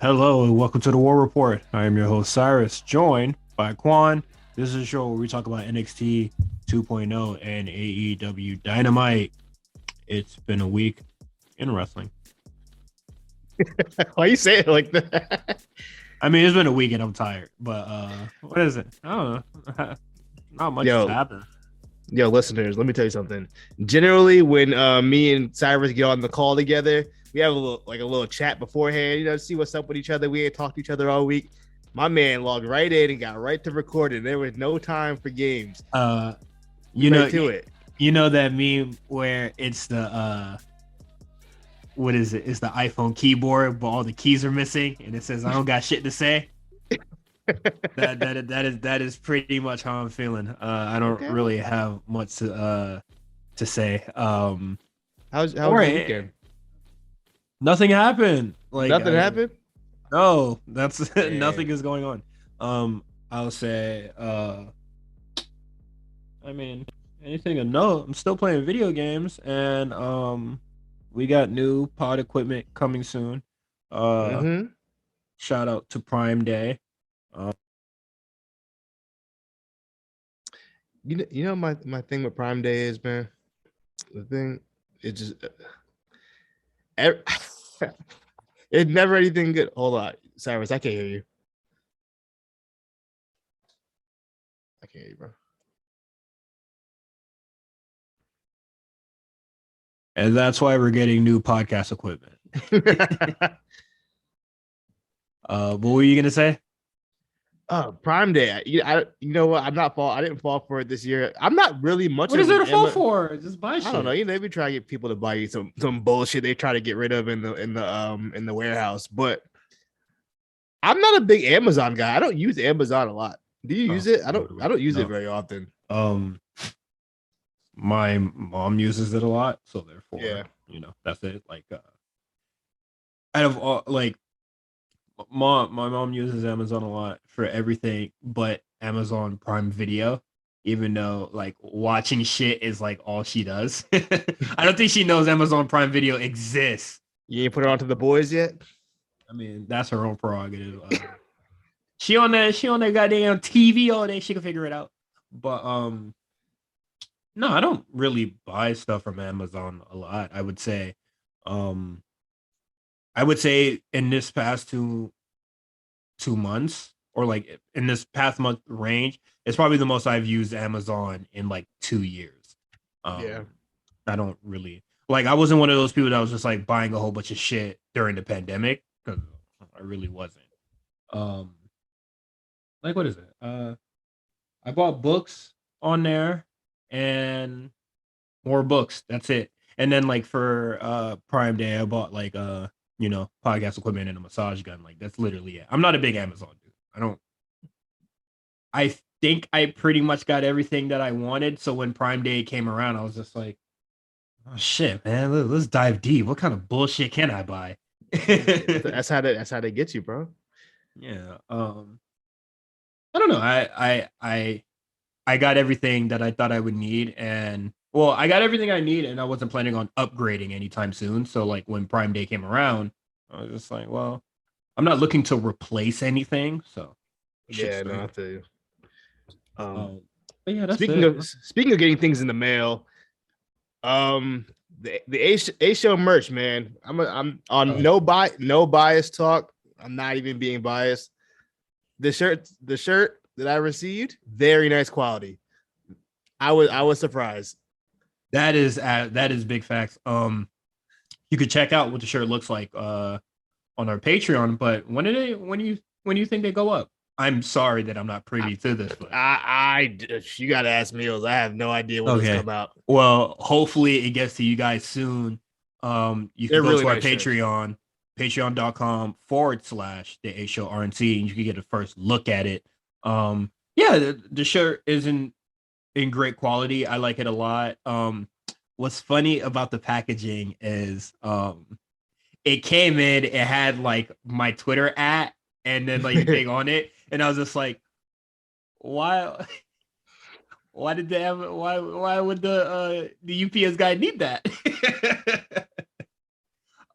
Hello and welcome to the War Report. I am your host Cyrus, joined by Quan. This is a show where we talk about NXT 2.0 and AEW Dynamite. It's been a week in wrestling. Why you say it like that? I mean, it's been a week and I'm tired, but what is it? I don't know. Not much has yo, happened. yo, listeners, let me tell you something. Generally, when me and Cyrus get on the call together, we have a little chat beforehand, see what's up with each other. We ain't talked to each other all week. My man logged right in and got right to recording. There was no time for games. Uh, you know, Right to it. you know that meme where it's the what is it? It's the iPhone keyboard, but all the keys are missing, and it says, "I don't got shit to say." That is pretty much how I'm feeling. I don't Okay. really have much to say. How's Or your weekend? nothing happened. Nothing happened. No, that's nothing Damn. is going on. I'll say. I mean, anything to note? I'm still playing video games, and we got new pod equipment coming soon. Uh, Mm-hmm. Shout out to Prime Day. Uh, You know my thing with Prime Day is, man. The thing, it just ev- it's never anything good. Hold on, Cyrus, I can't hear you. I can't hear you, bro. and that's why we're getting new podcast equipment. What were you gonna say? Prime Day. You know what? I didn't fall for it this year. I'm not really much What is of there an to fall Emma. for? Just buy I don't know. shit. They be trying to get people to buy you some bullshit they try to get rid of in the warehouse. But I'm not a big Amazon guy. I don't use Amazon a lot. Do you use Oh, it? so do I we. don't use it No. very often. Um, my mom uses it a lot, so Yeah. therefore, that's it. Like, out of all, like, my mom uses Amazon a lot for everything, but Amazon Prime Video. Even though like watching shit is like all she does, I don't think she knows Amazon Prime Video exists. You ain't put it Uh, onto the boys yet? I mean, that's her own prerogative. She on that goddamn TV all day. She can figure it out. But no, I don't really buy stuff from Amazon a lot. Um, I would say in this past 2 months, or like in this past month range, it's probably the most I've used Amazon in like 2 years. Yeah. I don't really like. I wasn't one of those people that was just like buying a whole bunch of shit during the pandemic because I really wasn't. Um, like what is it? I bought books on there and more books. That's it. And then like for Prime Day, I bought like podcast equipment and a massage gun. Like that's literally it. I'm not a big Amazon dude. I don't. I think I pretty much got everything that I wanted. So when Prime Day came around, I was just like, oh shit, man, let's dive deep. What kind of bullshit can I buy? That's how they get you, bro. Yeah. I don't know. I got everything that I thought I would need, and well, I got everything I need, and I wasn't planning on upgrading anytime soon. So like when Prime Day came around, I was just like, well, I'm not looking to replace anything, so shit's Yeah, no, I good. feel you. Um, Um, but yeah, that's speaking it. of speaking of getting things in the mail, the A show merch, man. I'm on Oh, no bias talk. I'm not even being biased. The shirt that I received, very nice quality. I was surprised. that is big facts. You could check out what the shirt looks like on our Patreon. But when do you think they go up? I'm sorry that I'm not I, privy to this, but you gotta ask Meals. I have no idea when those okay. come out. Well, hopefully it gets to you guys soon. You can They're go really to our nice shirts. Patreon, patreon.com/the A Show RNC, and you can get a first look at it. Yeah, the shirt isn't in great quality. I like it a lot. What's funny about the packaging is it came in, it had like my Twitter at and then like the thing on it, and I was just like, why why did they have why would the UPS guy need that?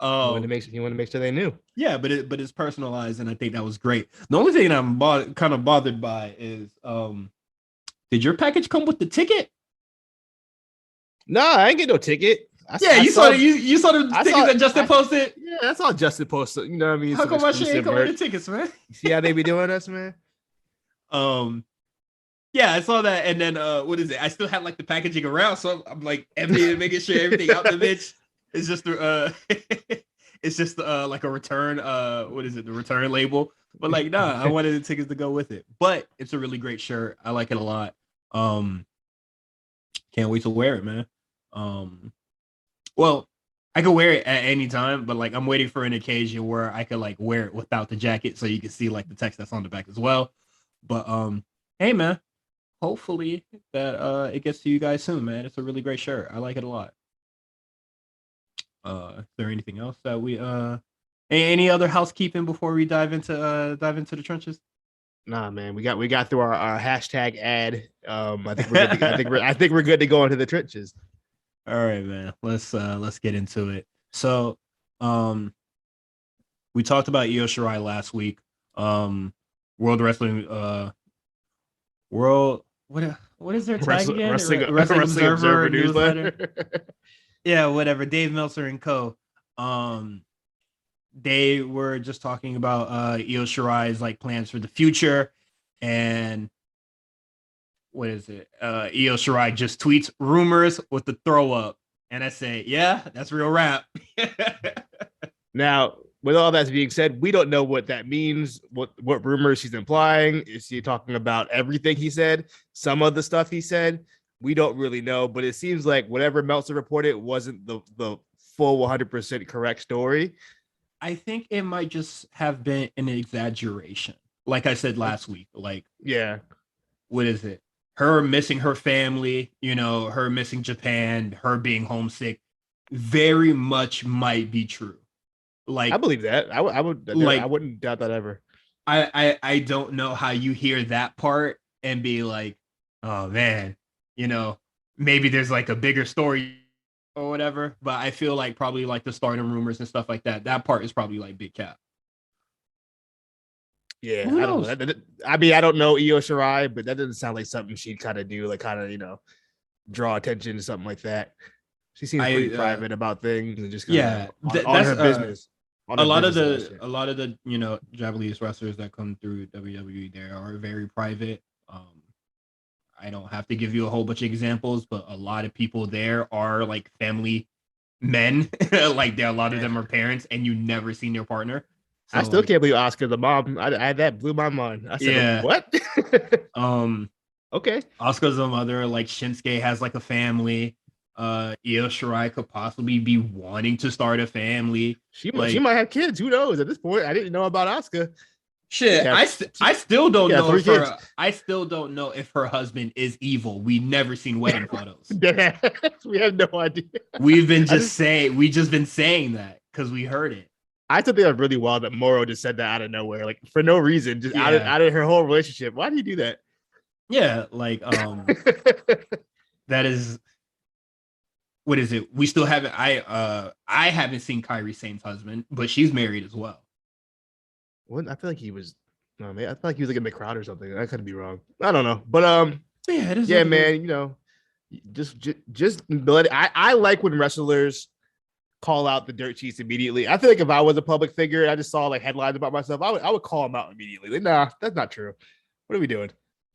You want to make sure they knew. Yeah, but it's personalized, and I think that was great. The only thing that I'm kind of bothered by is, did your package come with the ticket? No, I ain't get no ticket. You saw the tickets that Justin posted. Yeah, that's all Justin posted. You know what I mean? How come my shit ain't coming with the tickets, man? You see how they be doing us, man? Yeah, I saw that, and then what is it? I still had like the packaging around, so I'm like making sure everything out the bitch. It's just it's just like a return. What is it? The return label. But like, nah, I wanted the tickets to go with it. But it's a really great shirt. I like it a lot. Can't wait to wear it, man. Well, I could wear it at any time, but like I'm waiting for an occasion where I could like wear it without the jacket, so you can see like the text that's on the back as well. But hey, man. Hopefully that it gets to you guys soon, man. It's a really great shirt. I like it a lot. Is there anything else that we any other housekeeping before we dive into the trenches? Nah, man. We got through our hashtag ad. I think we're good I think we're good to go into the trenches. All right, man. Let's get into it. So we talked about Io Shirai last week. World Wrestling what is their tag again? Wrestling Observer newsletter. Yeah, whatever. Dave Meltzer and co. They were just talking about Io Shirai's like plans for the future, and what is it? Io Shirai just tweets rumors with the throw up, and I say, yeah, that's real rap. Now, with all that being said, we don't know what that means, what rumors he's implying. Is he talking about everything he said? Some of the stuff he said, we don't really know, but it seems like whatever Meltzer reported wasn't the full 100% correct story. I think it might just have been an exaggeration. Like I said last week, like, yeah, what is it? Her missing her family, her missing Japan, her being homesick, very much might be true. Like, I believe that. I wouldn't doubt that ever. I don't know how you hear that part and be like, oh man, maybe there's like a bigger story or whatever. But I feel like probably like the stardom rumors and stuff like that. That part is probably like big cap. Yeah, I don't know. I mean, I don't know Io Shirai, but that doesn't sound like something she'd kind of do, like kind of draw attention to something like that. She seems pretty private about things and just on her business. A lot of the Japanese wrestlers that come through WWE, they are very private. I don't have to give you a whole bunch of examples, but a lot of people there are like family men. Like a lot of them are parents, and you never seen their partner. So, I still can't believe Asuka, the mom. That blew my mind. I said, what? Okay. Asuka's a mother. Like Shinsuke has like a family. Io Shirai could possibly be wanting to start a family. She might have kids. Who knows? At this point, I didn't know about Asuka. Shit, I still don't know. I still don't know if her husband is evil. We never seen wedding photos. We have no idea. We've been been saying that because we heard it. I thought they were really wild that Moro just said that out of nowhere, like for no reason, just out of her whole relationship. Why do you do that? Yeah, like that is. What is it? We still haven't. I haven't seen Kairi Sane's husband, but she's married as well. What? I feel like he was. No, man. I feel like he was like in the crowd or something. I could be wrong. I don't know, but yeah, man. Just let it. I like when wrestlers call out the dirt sheets immediately. I feel like if I was a public figure and I just saw like headlines about myself, I would call them out immediately. Like, nah, that's not true. What are we doing?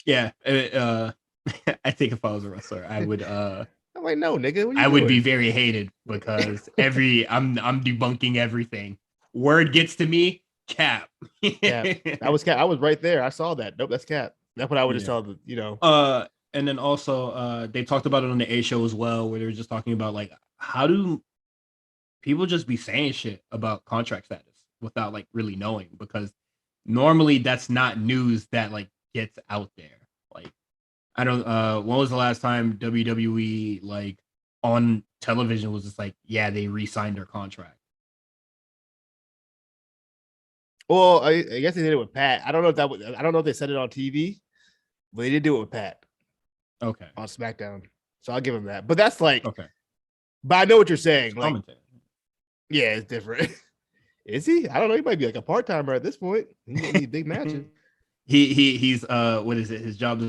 Yeah, I think if I was a wrestler, I would. I'm like, no, nigga. I would be very hated because I'm debunking everything. Word gets to me, cap. Yeah, that was cap. I was right there. I saw that. Nope, that's cap. That's what I would just tell the. And then also, they talked about it on the A show as well, where they were just talking about like how do people just be saying shit about contract status without like really knowing, because normally that's not news that like gets out there. Like, I don't when was the last time WWE like on television was just like, yeah, they re-signed their contract? Well, I guess they did it with Pat. I don't know if they said it on TV, but they did do it with Pat. Okay. On SmackDown. So I'll give him that. But that's like okay. But I know what you're saying. Like, Yeah, it's different. Is he? I don't know. He might be like a part timer at this point. He's getting these big matches. He's what is it? His job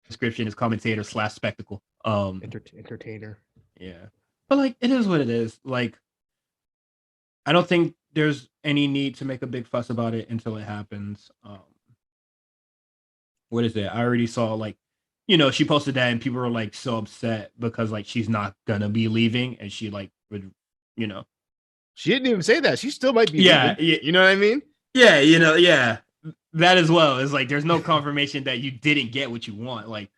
description is commentator slash spectacle. Entertainer. Yeah, but like it is what it is. Like I don't think there's any need to make a big fuss about it until it happens. What is it? I already saw like, she posted that and people were like so upset because like she's not gonna be leaving and she like would, you know, She didn't even say that. She still might be yeah, leaving. You know what I mean? yeah, yeah, that as well. It's like there's no confirmation that you didn't get what you want. Like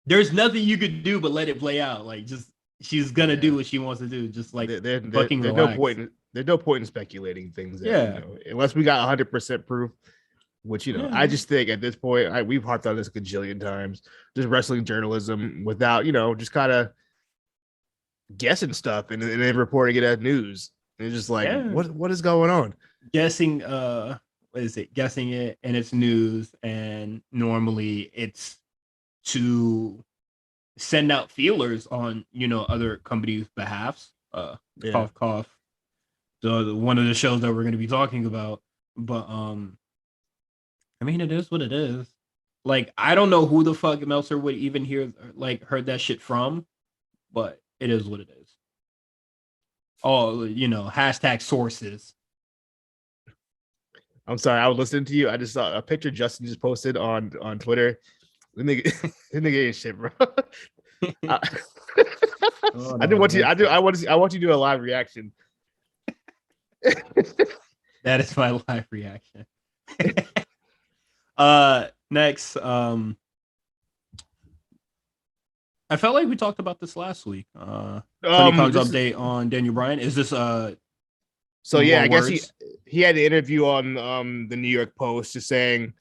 there's nothing you could do but let it play out. Like just she's gonna do what she wants to do. Just like fucking there's relax. There's no point in speculating things that unless we got 100% proof. Which I just think at this point, we've harped on this a gajillion times. Just wrestling journalism without just kind of guessing stuff and then reporting it as news. And it's just like, what is going on? Guessing, what is it? Guessing it, and it's news, and normally it's to send out feelers on other companies' behalfs. Cough, cough. So one of the shows that we're going to be talking about, but I mean, it is what it is. Like, I don't know who the fuck Meltzer would even heard that shit from, but it is what it is. Oh, hashtag sources. I'm sorry, I was listening to you. I just saw a picture Justin just posted on Twitter. The nigga ain't shit, bro. I want you to do a live reaction. That is my live reaction. Next, I felt like we talked about this last week. Tony Khan's update on Daniel Bryan. Is this so yeah, I guess he had an interview on the New York Post just saying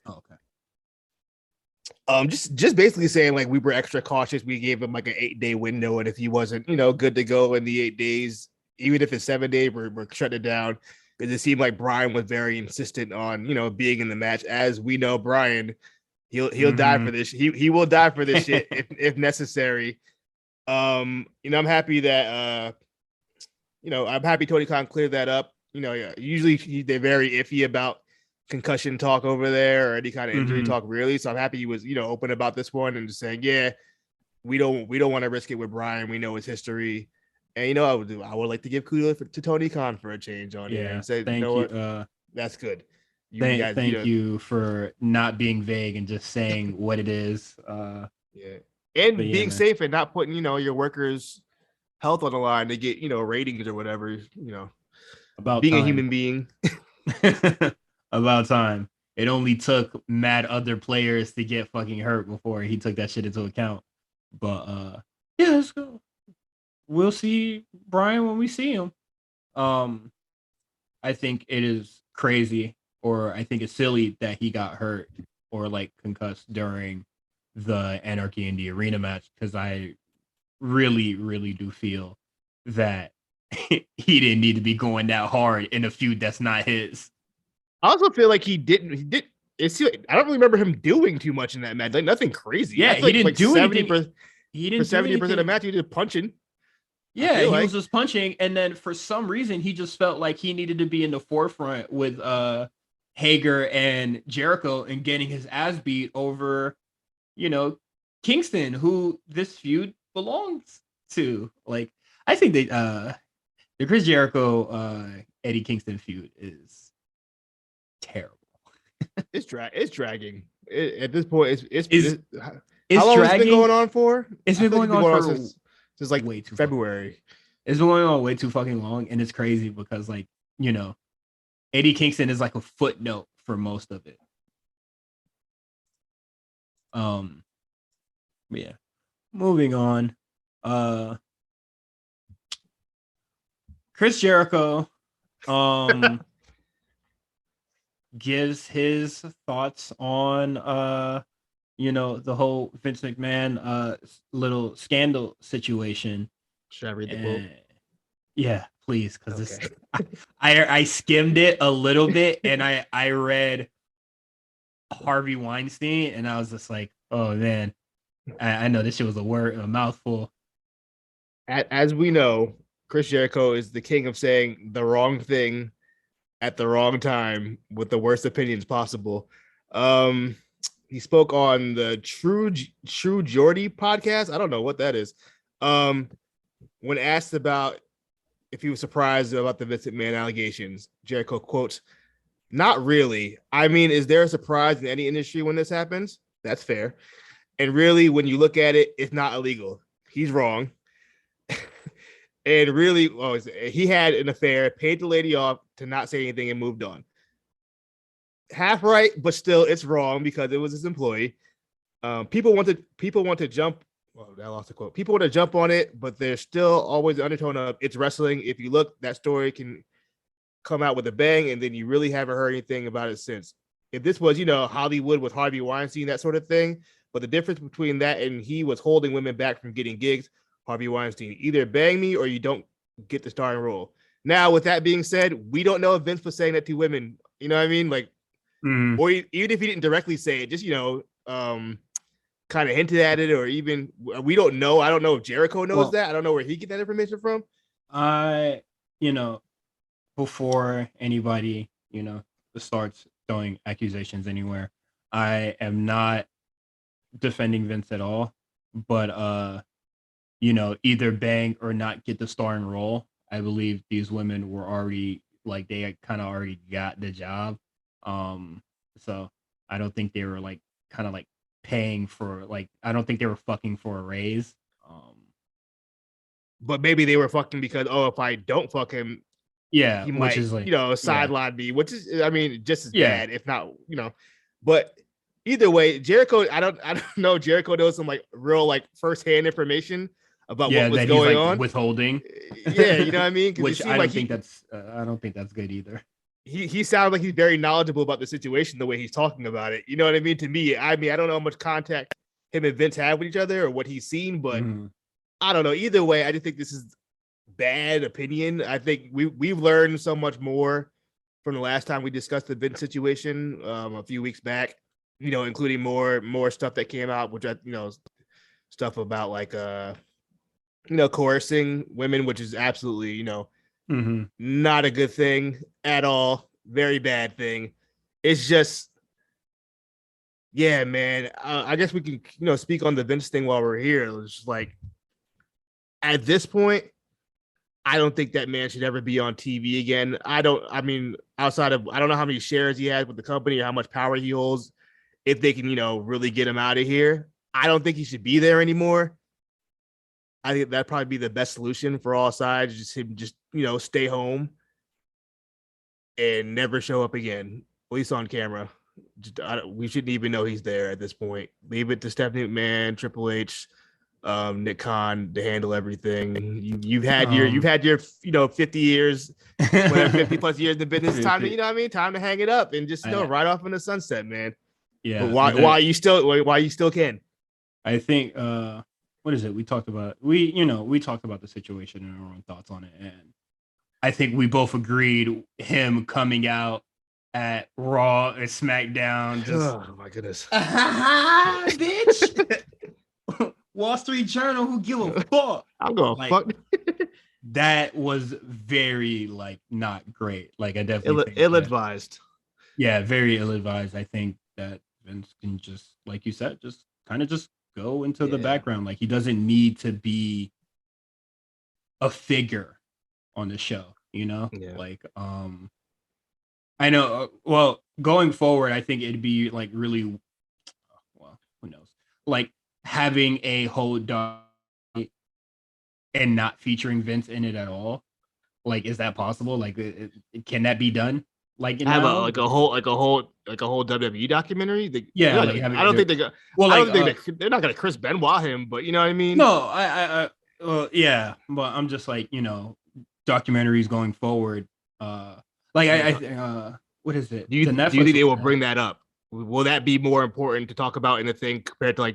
just basically saying like we were extra cautious. We gave him like an 8-day window, and if he wasn't, good to go in the 8 days, even if it's 7 days, we're shutting it down. Because it seemed like Bryan was very insistent on, being in the match. As we know, Bryan, he'll die for this. He will die for this shit if necessary. I'm happy that I'm happy Tony Khan cleared that up. Usually they're very iffy about concussion talk over there or any kind of injury talk, really. So I'm happy he was, open about this one and just saying, yeah, we don't want to risk it with Bryan. We know his history. And I would like to give kudos to Tony Khan for a change on here and say, thank you. What? That's good. Thank you for not being vague and just saying what it is. And being safe and not putting, your workers' health on the line to get, ratings or whatever, about being time. A human being. About time. It only took mad other players to get fucking hurt before he took that shit into account. But yeah, let's go. We'll see Bryan when we see him. I think it is crazy, or I think it's silly that he got hurt or like concussed during the Anarchy in the Arena match, because I really, really do feel that he didn't need to be going that hard in a feud that's not his. I also feel like he did. I don't really remember him doing too much in that match. Like nothing crazy. Yeah, he didn't do 70%, anything. He didn't for 70% of the match. He did punching. Yeah, he was just punching, and then for some reason he just felt like he needed to be in the forefront with Hager and Jericho and getting his ass beat over, Kingston, who this feud belongs to. Like, I think the Chris Jericho Eddie Kingston feud is terrible. It's dragging. At this point, it's how long has it been going on for? It's been going on since like way too February. It's been going on way too fucking long, and it's crazy because like Eddie Kingston is like a footnote for most of it. Yeah. Moving on. Chris Jericho gives his thoughts on the whole Vince McMahon little scandal situation. Should I read the quote? Yeah, please, because I skimmed it a little bit and I read Harvey Weinstein and I was just like, oh man, I know this shit was a mouthful. As we know, Chris Jericho is the king of saying the wrong thing at the wrong time with the worst opinions possible. He spoke on the True Geordie podcast. I don't know what that is. When asked about if he was surprised about the Vince McMahon allegations, Jericho quotes, "Not really. I mean, is there a surprise in any industry when this happens? That's fair. And really, when you look at it, it's not illegal. He's wrong." And really, he had an affair, paid the lady off to not say anything, and moved on. Half right, but still, it's wrong because it was his employee. People want to jump. Well, I lost the quote. People want to jump on it, but there's still always the undertone of it's wrestling. If you look, that story can come out with a bang, and then you really haven't heard anything about it since. If this was, Hollywood with Harvey Weinstein, that sort of thing, but the difference between that and he was holding women back from getting gigs, Harvey Weinstein, either bang me or you don't get the starring role. Now, with that being said, we don't know if Vince was saying that to women. You know what I mean? Like, or even if he didn't directly say it, just, kind of hinted at it, or even we don't know. I don't know if Jericho knows that. I don't know where he get that information from. Before anybody, starts throwing accusations anywhere, I am not defending Vince at all. But either bang or not get the starring role. I believe these women were already they kind of already got the job. So I don't think they were paying for I don't think they were fucking for a raise. But maybe they were fucking because if I don't fuck him, yeah, he might sideline me, which is just as bad, if not, But either way, Jericho, I don't know. Jericho knows some real firsthand information about what was going on. Withholding. Yeah, you know what I mean? Which I don't think that's good either. He sounds like he's very knowledgeable about the situation the way he's talking about it. You know what I mean? To me, I don't know how much contact him and Vince have with each other or what he's seen, but I don't know. Either way, I just think this is bad opinion. I think we've learned so much more from the last time we discussed the Vince situation a few weeks back, including more stuff that came out, which stuff about coercing women, which is absolutely, not a good thing at all. Very bad thing. It's just, yeah, man. I guess we can, speak on the Vince thing while we're here. It's just at this point, I don't think that man should ever be on TV again. Outside of, I don't know how many shares he has with the company or how much power he holds. If they can, really get him out of here, I don't think he should be there anymore. I think that'd probably be the best solution for all sides. Just stay home and never show up again, at least on camera. We shouldn't even know he's there at this point. Leave it to Stephanie McMahon, Triple H, Nick Khan to handle everything. You've had your 50 years, 50 plus years in the business. Time to time to hang it up and just right off in the sunset, man. Yeah. But why you still can? I think what is it? We talked about the situation and our own thoughts on it, and I think we both agreed him coming out at Raw and SmackDown. Oh my goodness, bitch! Wall Street Journal, who give a fuck? I'm going fuck. That was very not great. I definitely think ill-advised. Very ill-advised. I think that Vince can just, like you said, just kind of just go into the background. He doesn't need to be a figure on the show, I know. Well, going forward, I think it'd be really, well, who knows? Having a whole dog and not featuring Vince in it at all. Is that possible? Can that be done? Have a whole WWE documentary. I don't think they got. Well, they're not gonna Chris Benoit him, but you know what I mean. No, yeah, but I'm just documentaries going forward. What is it? Do you think they will bring that up? Will that be more important to talk about in the thing compared to the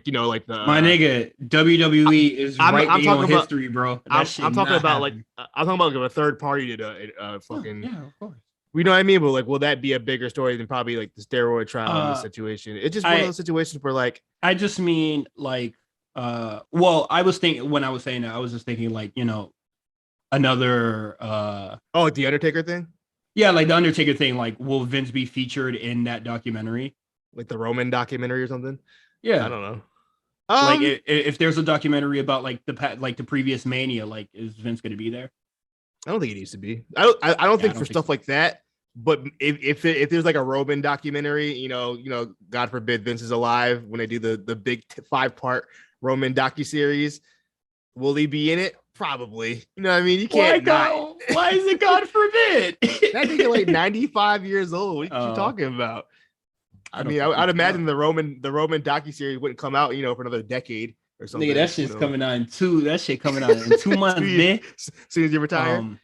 my nigga WWE is writing on history, bro. I'm talking about I'm talking about a third party to fucking of course. You know what I mean? But will that be a bigger story than probably the steroid trial in this situation? It's just one of those situations where I just mean well, I was thinking when I was saying that, I was just thinking another Oh, the Undertaker thing? yeah, like the Undertaker thing, like will Vince be featured in that documentary? Like the Roman documentary or something? I Yeah. don't know. Like Um, if there's a documentary about like the previous Mania, like is Vince going to be there? I don't think it needs to be. I don't Yeah, I think for don't think stuff so. like that. But if there's like a Roman documentary, God forbid Vince is alive when they do the big 5-part Roman docu series, will he be in it? Probably. You know what I mean? You Why can't not. God? Why is it God That nigga like forbid? 95 years old. What are you uh, talking about? I I don't mean, think I'd he's imagine the Roman docu series wouldn't come out, for another decade or nigga. something. That Who shit's knows? coming out in two. That shit coming out in 2 months, bitch. As soon as you retire. Um,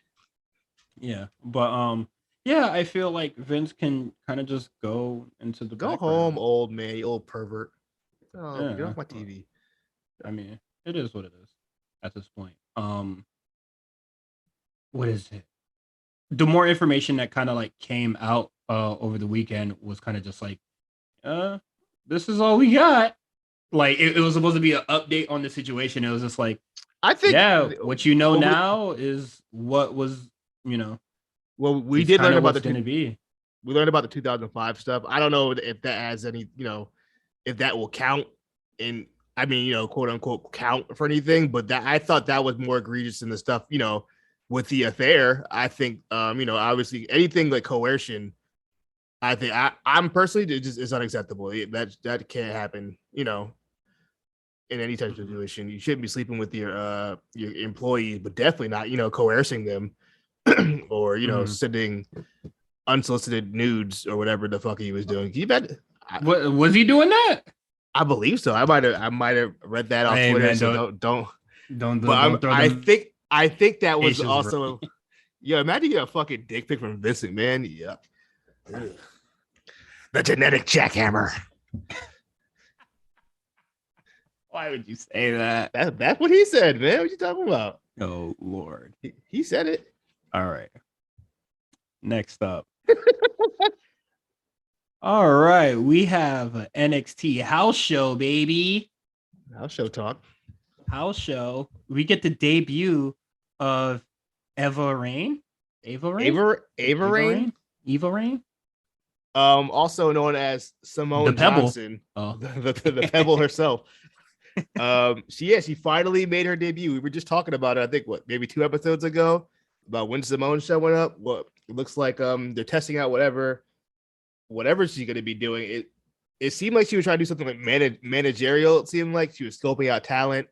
yeah, but yeah, I feel like Vince can kind of just go into the Go home, background. old man, you old pervert. Oh, get Yeah, off my TV. I mean, it is what it is at this point. What is it? The more information that kind of like came out over the weekend was kind of just like, uh, this is all we got. Like it was supposed to be an update on the situation. It was just like, I think yeah, what you know well, now is what was, you know, we is did kind learn of about what's the gonna be. we learned about the 2005 stuff. I don't know if that has any, if that will count in, I mean, quote unquote count for anything, but that I thought that was more egregious than the stuff, with the affair. I think, obviously anything like coercion, I think I'm personally it just is unacceptable. That can't happen, in any type of Mhm. situation. You shouldn't be sleeping with your employees, but definitely not, coercing them or Mhm. sending unsolicited nudes or whatever the fuck he was doing. You bet. What was he doing that? I believe so. I might have read that on Hey Twitter. man, So don't. But don't throw I them think that was patients around. also. Yeah, imagine you get a fucking dick pic from Vincent, man. Yeah. The genetic jackhammer. Why would you say that? That's what he said, man. What you talking about? Oh Lord. He said it. All right. Next up. All right, we have a NXT house show, baby. I'll show talk. House show. We get the debut of Eva Rain. Ava Rain? Ava Ava Rain, Rain? Eva Rain? also known as The Simone Pebble. Johnson, Oh. the Pebble herself. She finally made her debut. We were just talking about it, I think, maybe 2 episodes ago, about when Simone showing up. Well, it looks like they're testing out whatever she's gonna be doing. It seemed like she was trying to do something like managerial. It seemed like she was scoping out talent,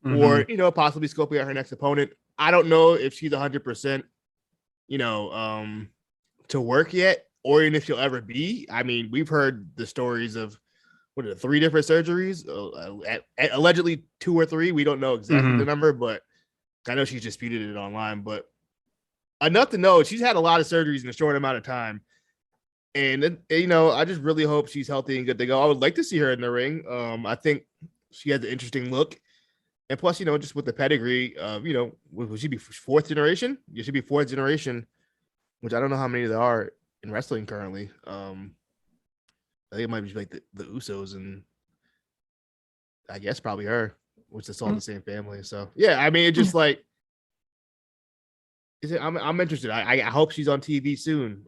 or Mm-hmm. possibly scoping out her next opponent. I don't know if she's 100%, you know, um, to work yet, or even if she'll ever be. I mean, we've heard the stories of 3 different surgeries, at allegedly 2 or 3. We don't know exactly Mm-hmm. the number, but I know she's disputed it online. But enough to know she's had a lot of surgeries in a short amount of time. And I just really hope she's healthy and good to go. I would like to see her in the ring. I think she has an interesting look, and plus, just with the pedigree, would she be fourth generation? You should be fourth generation, which I don't know how many there are in wrestling currently. I think it might be like the Usos, and I guess probably her, which is all the same family. So yeah, I mean, it's just like, I'm interested. I hope she's on TV soon.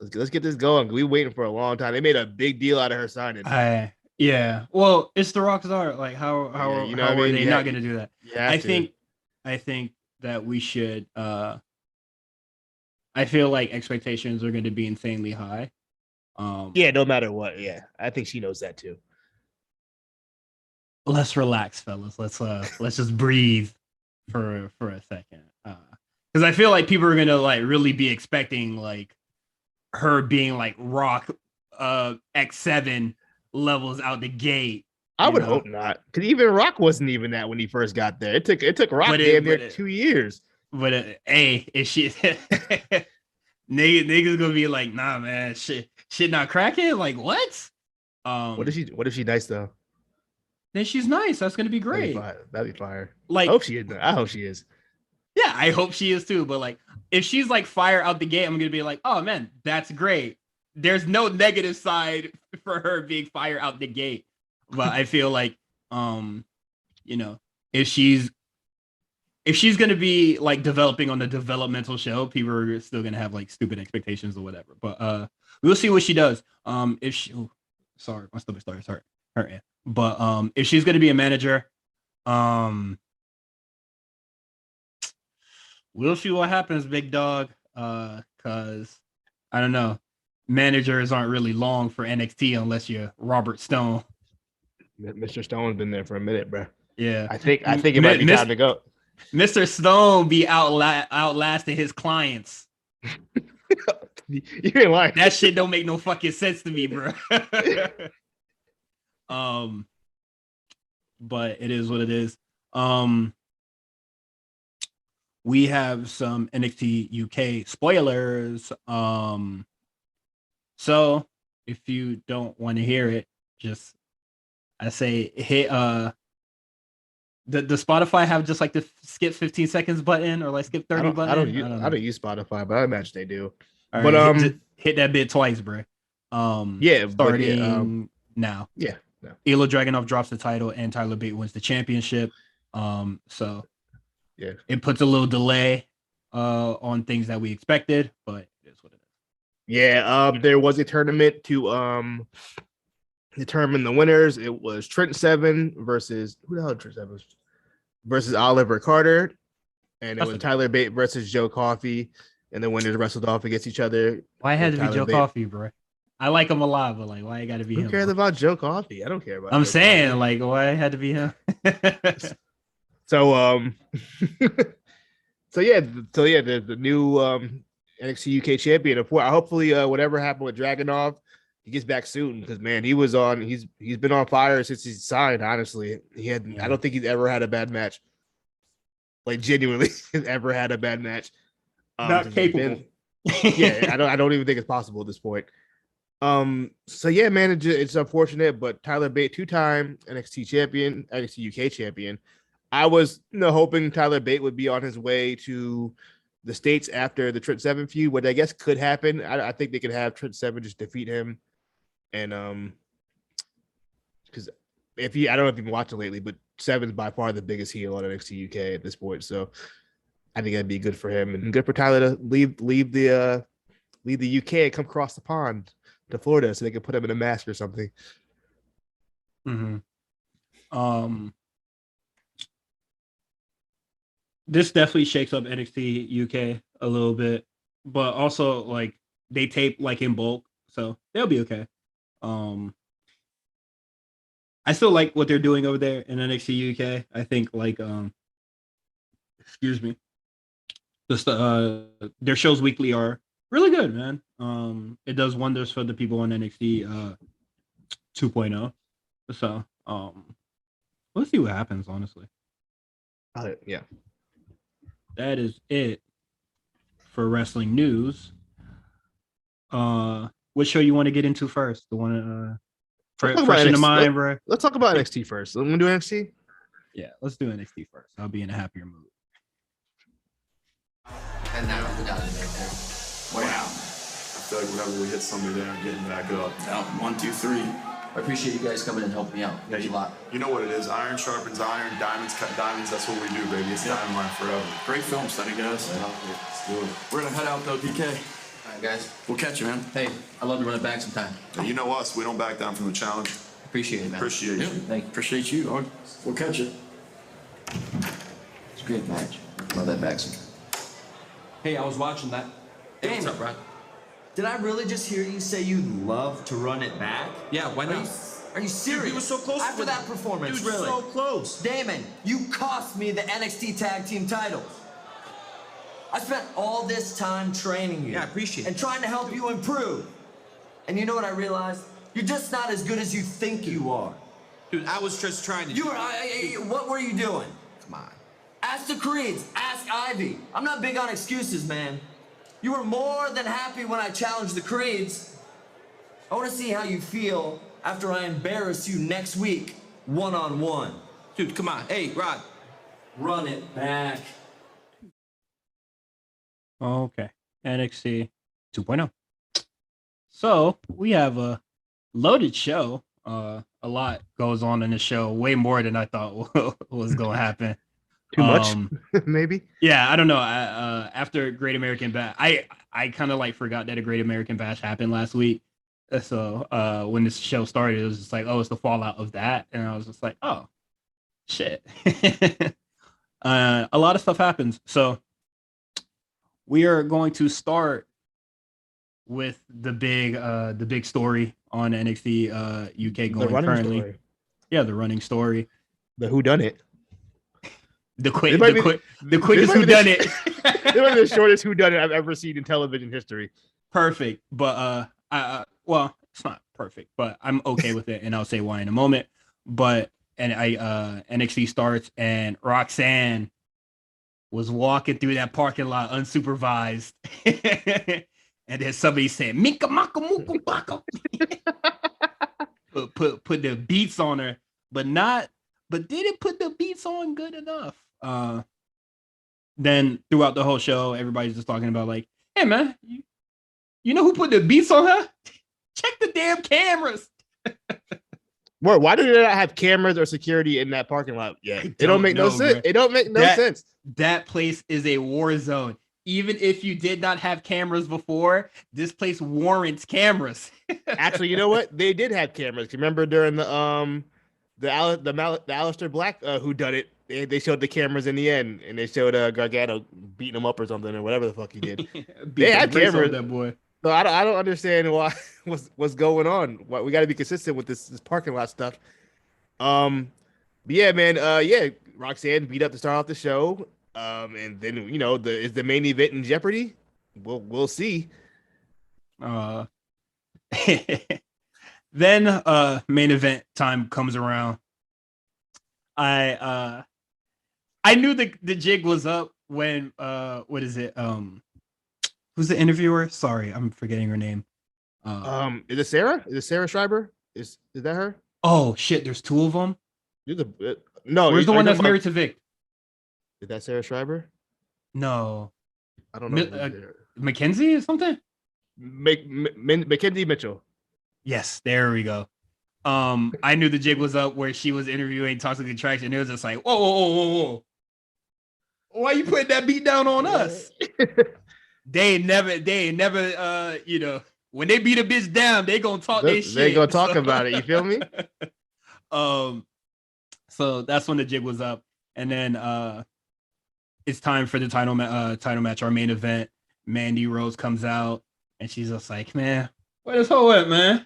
Let's get this going. We waiting for a long time. They made a big deal out of her signing. Yeah. Well, it's the Rockstar. Like Yeah, you know what I how are mean. they not gonna do that? You have I to. think I think that we should I feel like expectations are gonna be insanely high. Yeah, no matter what. Yeah, I think she knows that too. Let's relax, fellas. Let's just breathe for a second. Because I feel like people are gonna like really be expecting like her being like Rock X7 levels out the gate, I you would know. hope not, because even Rock wasn't even that when he first got there. It took Rock But damn it near but it 2 years. hey, is she niggas gonna be like, nah man, shit not cracking? Like what? Um What if she nice though? then she's nice. That's gonna be That'd be great. fire. That'd be fire. I Like, hope she is. I hope she is. yeah, I hope she is too. But like, if she's like fire out the gate, I'm gonna be like, oh man, that's great. There's no negative side for her being fire out the gate. But I feel like, you know, if she's if she's gonna be like developing on the developmental show, people are still gonna have like stupid expectations or whatever. But we'll see what she does. If she, sorry, my stomach starts hurting. But if she's gonna be a manager, we'll see what happens, big dog. Cause I don't know, managers aren't really long for NXT unless you're Robert Stone. Mr. Stone's been there for a minute, bro. Yeah, I think it might be time to go. Mr. Stone be outlasting his clients. You ain't lying. That shit don't make no fucking sense to me, bro. But it is what it is. We have some NXT UK spoilers. So if you don't want to hear it, just I say hit the Spotify have just like the skip 15 seconds button or like skip 30 button. I don't use Spotify, but I imagine they do. All but right, hit that bit twice, bro. Starting now. Yeah. No. Ilya Dragunov drops the title and Tyler Bate wins the championship. So yeah, it puts a little delay on things that we expected, but it is what it is. Yeah, there was a tournament to determine the winners. It was Trent Seven versus who the hell Trent Seven was? Versus Oliver Carter, and it was Tyler Bate versus Joe Coffey, and the winners wrestled off against each other. Why it had to be Joe Coffey, bro? I like him a lot, but like, why it got to be him? Who cares about Joe Coffey? I don't care about. I'm saying, like, why it had to be him? So the new NXT UK champion. Hopefully, whatever happened with Dragunov, he gets back soon because man, he's been on fire since he signed. Honestly, I don't think he's ever had a bad match. Like genuinely, ever had a bad match. Not capable. I don't even think it's possible at this point. So yeah, man, it's unfortunate, but Tyler Bate, 2-time NXT champion, NXT UK champion. I was hoping Tyler Bate would be on his way to the States after the Trent Seven feud, what I guess could happen. I think they could have Trent Seven just defeat him. And because I don't know if you've been watching lately, but Seven's by far the biggest heel on NXT UK at this point. So I think that'd be good for him and good for Tyler to leave the UK and come across the pond to Florida so they can put him in a mask or something. Mm-hmm. This definitely shakes up NXT UK a little bit, but also like they tape like in bulk, so they'll be okay. I still like what they're doing over there in NXT UK. I think like excuse me, just their shows weekly are really good, man. It does wonders for the people on NXT 2.0. So let's see what happens, honestly. Yeah. That is it for wrestling news. What show you want to get into first? The one fresh in the mind, bro. Let's talk about NXT first. Want to do NXT? Yeah, let's do NXT first. I'll be in a happier mood. And now we're down there. Wow. I feel like whenever we hit somebody there, I'm getting back up. Down 1, 2, 3. I appreciate you guys coming and helping me out. Yeah, a lot. You know what it is. Iron sharpens iron, diamonds cut diamonds. That's what we do, baby. It's Diamond forever. Great film study, guys. Yeah, let's do it. We're going to head out, though, DK. All right, guys. We'll catch you, man. Hey, I'd love to run it back sometime. And you know us. We don't back down from the challenge. Appreciate it, man. Appreciate you. Thank you. Appreciate you. We'll catch you. It's a great match. Love that back sometime. Hey, I was watching that. Hey, what's up, Brad? Did I really just hear you say you'd love to run it back? Yeah, why not? Are you serious? Dude, you were so close after that performance. Dude, really? so close. Damon, you cost me the NXT Tag Team titles. I spent all this time training you. Yeah, I appreciate it. And trying to help you improve. And you know what I realized? You're just not as good as you think you are. Dude, I was just trying to... What were you doing? Come on. Ask the Creeds. Ask Ivy. I'm not big on excuses, man. You were more than happy when I challenged the Creeds. I want to see how you feel after I embarrass you next week, one-on-one. Dude, come on. Hey, Rod. Run it back. Okay. NXT 2.0. So we have a loaded show. A lot goes on in the show, way more than I thought was going to happen. Too much, maybe. Yeah, I don't know. After Great American Bash, I kind of like forgot that a Great American Bash happened last week. So when this show started, it was just like, oh, it's the fallout of that, and I was just like, oh, shit. A lot of stuff happens. So we are going to start with the big story on NXT UK going currently. Story. Yeah, the running story. The whodunit. The quickest whodunit. It might be the shortest whodunit I've ever seen in television history. Perfect, but well, it's not perfect, but I'm okay with it, and I'll say why in a moment. But NXT starts, and Roxanne was walking through that parking lot unsupervised, and then somebody said "Mika Maka Muka Baka." Put the beats on her, but didn't put the beats on good enough. Then throughout the whole show, everybody's just talking about like, hey man, you know who put the beats on her? Check the damn cameras. Why do they not have cameras or security in that parking lot yet? It don't make no sense. It don't make no sense. That place is a war zone. Even if you did not have cameras before, this place warrants cameras. Actually, you know what? They did have cameras. Remember during the Aleister Black whodunit, they showed the cameras in the end, and they showed Gargano beating him up or something, or whatever the fuck he did. They had cameras. That boy. So I don't understand what's going on. We got to be consistent with this parking lot stuff. But yeah, man. Roxanne beat up to start off the show. And then is the main event in jeopardy? We'll see. Then main event time comes around. I knew the jig was up when what is it? Who's the interviewer? Sorry, I'm forgetting her name. Is it Sarah? Is it Sarah Schreiber? Is that her? Oh shit, there's two of them. No, where's the one that's married to Vic? Is that Sarah Schreiber? No, I don't know. Mackenzie or something. Mackenzie Mitchell. Yes, there we go. I knew the jig was up where she was interviewing Toxic Attraction. It was just like, whoa. Why you putting that beat down on us? They ain't never, when they beat a bitch down, they gonna talk their shit. They gonna talk about it. You feel me? So that's when the jig was up, and then it's time for the title match, our main event. Mandy Rose comes out, and she's just like, man, where this hoe at, man?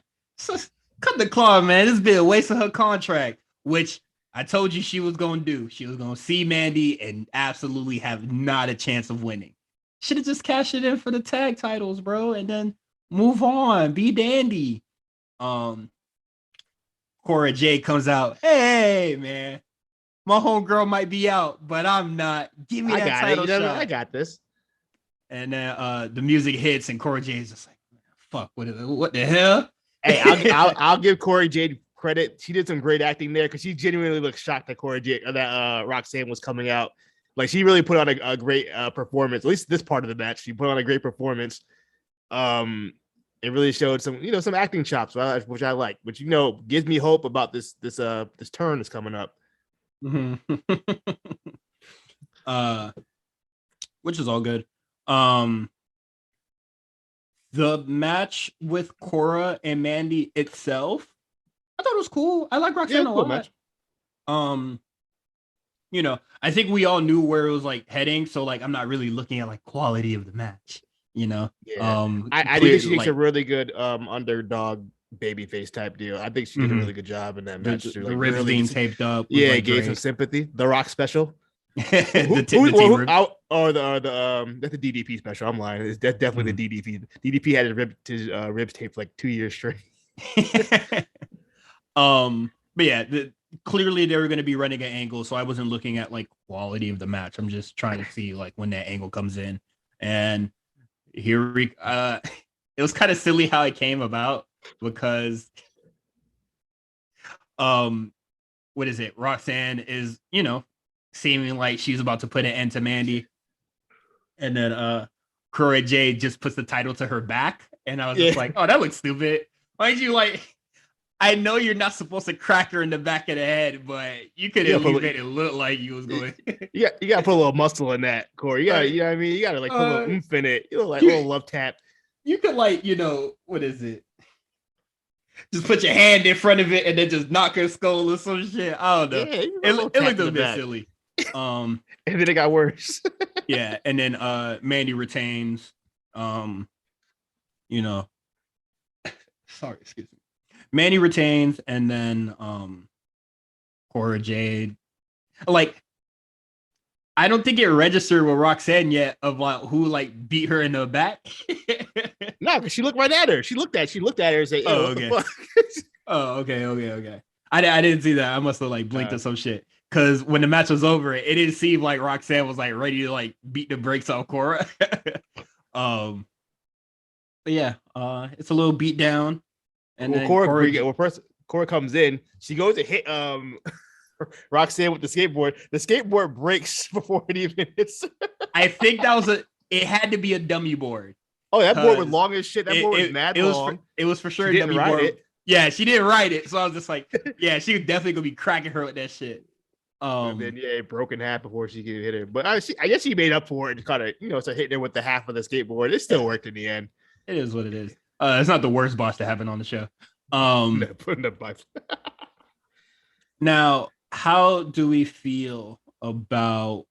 Cut the claw, man. This has been a waste of her contract, which I told you she was gonna do. She was gonna see Mandy and absolutely have not a chance of winning. Should have just cashed it in for the tag titles, bro, and then move on. Be dandy. Cora Jade comes out. Hey, man. My homegirl might be out, but I'm not. Give me that title shot. I got this. And then the music hits, and Cora Jade's just like, fuck, what the hell? Hey, I'll give Cora Jade credit. She did some great acting there because she genuinely looked shocked that Roxanne was coming out. Like, she really put on a great performance. At least this part of the match, she put on a great performance. It really showed some acting chops, which I like, which gives me hope about this turn that's coming up. Mm-hmm. Which is all good. The match with Cora and Mandy itself, I thought it was cool. I like Roxanne a lot. Match. I think we all knew where it was like heading, so like I'm not really looking at like quality of the match. Yeah. I think she makes a really good underdog babyface type deal. I think she did a really good job in that match. The ribs being taped up. Yeah, it gave some sympathy. The Rock special. That's the DDP special. I'm lying. It's definitely the DDP. DDP had his ribs taped like 2 years straight. But yeah, clearly they were going to be running an angle, so I wasn't looking at like quality of the match. I'm just trying to see like when that angle comes in, and here it was kind of silly how it came about because what is it? Roxanne is seeming like she's about to put an end to Mandy, and then Cora Jade just puts the title to her back, and I was just like, oh, that looks stupid. Why did you like? I know you're not supposed to crack her in the back of the head, but you could at least make it look like you was going. You got to put a little muscle in that, Corey. You got, you know what I mean? You got to like put a little oomph in it. You know, like a little love tap. You could like, what is it? Just put your hand in front of it and then just knock her skull or some shit. I don't know. Yeah, it looked a bit silly. And then it got worse. Yeah, and then Mandy retains. Sorry, excuse me. Mandy retains, and then Cora Jade. Like, I don't think it registered with Roxanne yet of like who like beat her in the back. No, because she looked right at her. She looked at her and said, "Oh, okay." Oh, okay. I didn't see that. I must have like blinked or some shit. Because when the match was over, it didn't seem like Roxanne was like ready to like beat the brakes off Cora. But yeah, it's a little beat down. And then Cora comes in. She goes to hit Roxanne with the skateboard. The skateboard breaks before it even hits. I think it had to be a dummy board. Oh, that board was long as shit. That board was mad long. It was for sure a dummy board. Yeah, she didn't ride it. So I was just like, yeah, she was definitely gonna be cracking her with that shit. And then it broke in half before she could hit her. But I guess she made up for it and kind of, so hitting her with the half of the skateboard. It still worked in the end. It is what it is. It's not the worst boss to happen on the show. Now, how do we feel about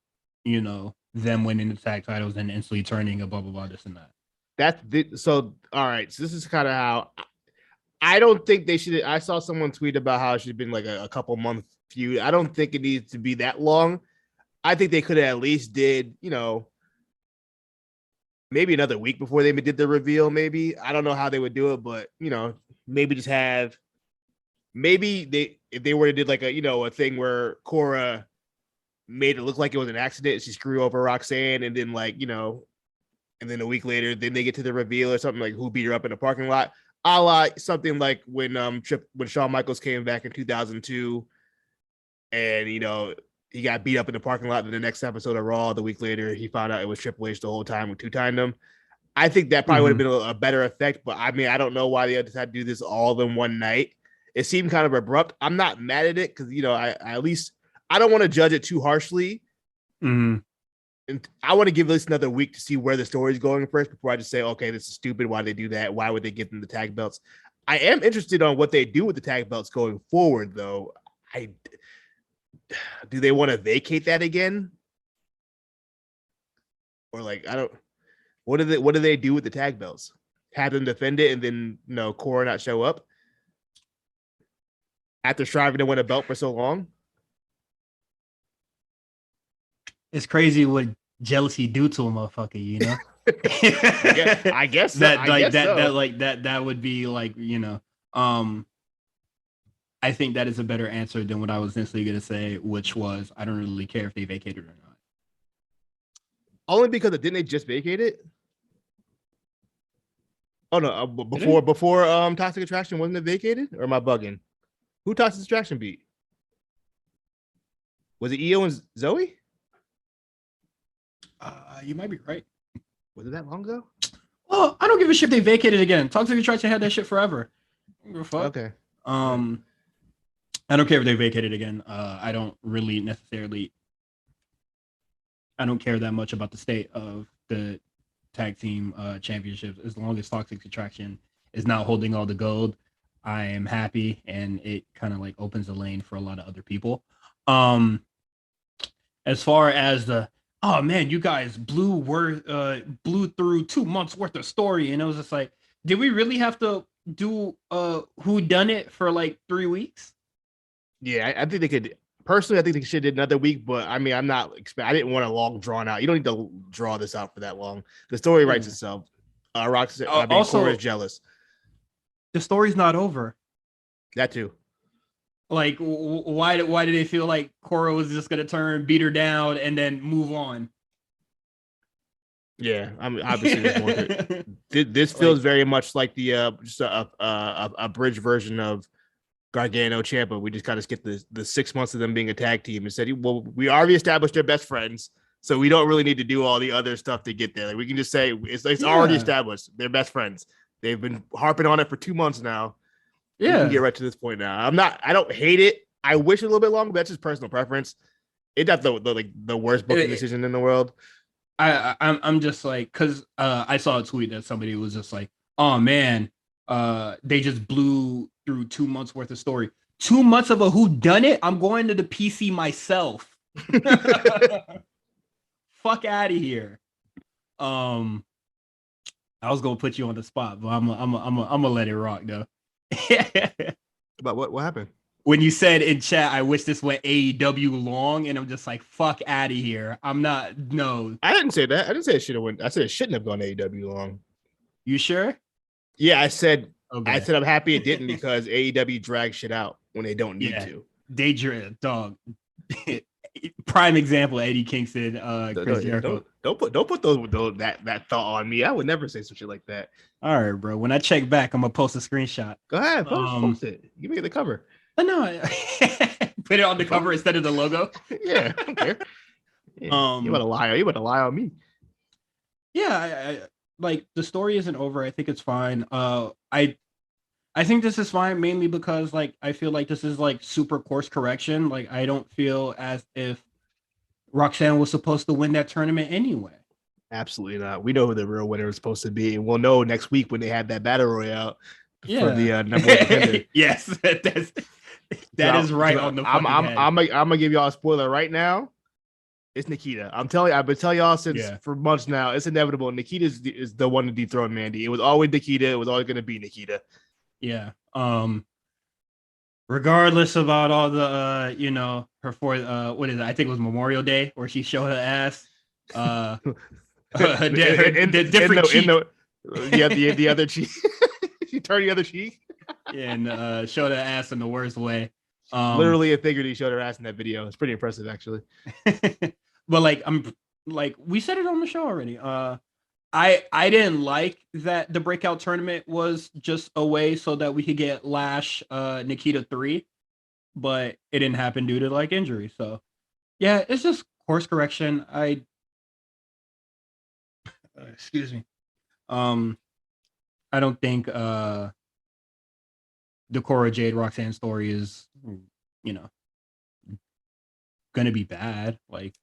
them winning the tag titles and instantly turning a blah blah blah this and that? So all right. So this is kind of how I don't think they should. I saw someone tweet about how it should have been like a couple month feud. I don't think it needs to be that long. I think they could have at least did maybe another week before they did the reveal. Maybe I don't know how they would do it, but maybe just have if they were to did like a thing where Cora made it look like it was an accident, she screwed over Roxanne, and then and then a week later, then they get to the reveal or something like who beat her up in the parking lot. A la something like when Shawn Michaels came back in 2002, and he got beat up in the parking lot in the next episode of Raw. The week later, he found out it was Triple H the whole time and two-timed him. I think that probably would have been a better effect, but I mean, I don't know why they decided to do this all in one night. It seemed kind of abrupt. I'm not mad at it because I don't want to judge it too harshly. Mm-hmm. And I want to give at least another week to see where the story is going first before I just say, okay, this is stupid. Why did they do that? Why would they give them the tag belts? I am interested on what they do with the tag belts going forward, though. Do they want to vacate that again? Or what do they do with the tag belts? Have them defend it and then Cora not show up after striving to win a belt for so long? It's crazy what jealousy do to a motherfucker, I guess so. that would be like, I think that is a better answer than what I was initially going to say, which was I don't really care if they vacate it or not. Only because didn't they just vacate it? Oh no, before Toxic Attraction wasn't it vacated, or am I bugging? Who Toxic Attraction beat? Was it Io and Zoe? You might be right. Was it that long ago? Well, I don't give a shit if they vacated again. Toxic Attraction had that shit forever. Okay. I don't care if they vacated again. I don't really necessarily. I don't care that much about the state of the tag team championships as long as Toxic Attraction is not holding all the gold. I am happy, and it kind of like opens the lane for a lot of other people. As far as oh man, you guys blew through 2 months worth of story, and it was just like, did we really have to do who done it for like 3 weeks? Yeah, I think they could. Personally, I think they should have did another week, but I mean, I didn't want a long drawn out. You don't need to draw this out for that long. The story writes itself. Cora is jealous. The story's not over. That too. Like, why did they feel like Cora was just gonna beat her down, and then move on? Yeah, I mean, obviously, this feels very much like the just a bridge version of Gargano Ciampa. We just kind of skipped the 6 months of them being a tag team and said, well, we already established they're best friends, so we don't really need to do all the other stuff to get there. Like, we can just say it's already established they're best friends. They've been harping on it for 2 months now. We can get Yeah. right to this point now. I don't hate it. I wish a little bit longer, but that's just personal preference. It's not the worst booking decision in the world. I'm just like, because I saw a tweet that somebody was just like, oh man, they just blew through 2 months worth of story. 2 months of a whodunit? I'm going to the PC myself. Fuck out of here. I was gonna put you on the spot, but I'm gonna let it rock though. But what happened? When you said in chat, I wish this went AEW long, and I'm just like, fuck out of here. I'm not. No, I didn't say that. I didn't say it should have went. I said it shouldn't have gone AEW long. you sure? Yeah, I said. Okay. I said I'm happy it didn't because AEW drags shit out when they don't need to. Danger dog. Prime example, Eddie Kingston, Chris Jericho. Don't put those that thought on me. I would never say some shit like that. All right, bro. When I check back, I'm gonna post a screenshot. Go ahead, post it. Give me the cover. No, put it on the cover instead of the logo. Yeah, I don't care. Yeah, you want to lie? You want to lie on me? Yeah, I like the story isn't over. I think it's fine. I think this is fine mainly because like I feel like this is like super course correction. Like I don't feel as if Roxanne was supposed to win that tournament anyway. Absolutely not. We know who the real winner is supposed to be, and we'll know next week when they have that battle royale for the number one contender. Yes, that is right on the fucking head. I'm gonna give y'all a spoiler right now. It's Nikita. I've been telling y'all since for months now. It's inevitable. Nikita is the one to dethrone Mandy. It was always Nikita. It was always gonna be Nikita. Yeah. Regardless about all the her for what is it? I think it was Memorial Day where she showed her ass. The different cheek. The other cheek. She turned the other cheek. And showed her ass in the worst way. Literally and figuratively showed her ass in that video. It's pretty impressive, actually. But we said it on the show already. I didn't like that the breakout tournament was just a way so that we could get Lash Nikita 3, but it didn't happen due to like injury. So yeah, it's just course correction. Excuse me. I don't think the Cora Jade Roxanne story is gonna be bad. Like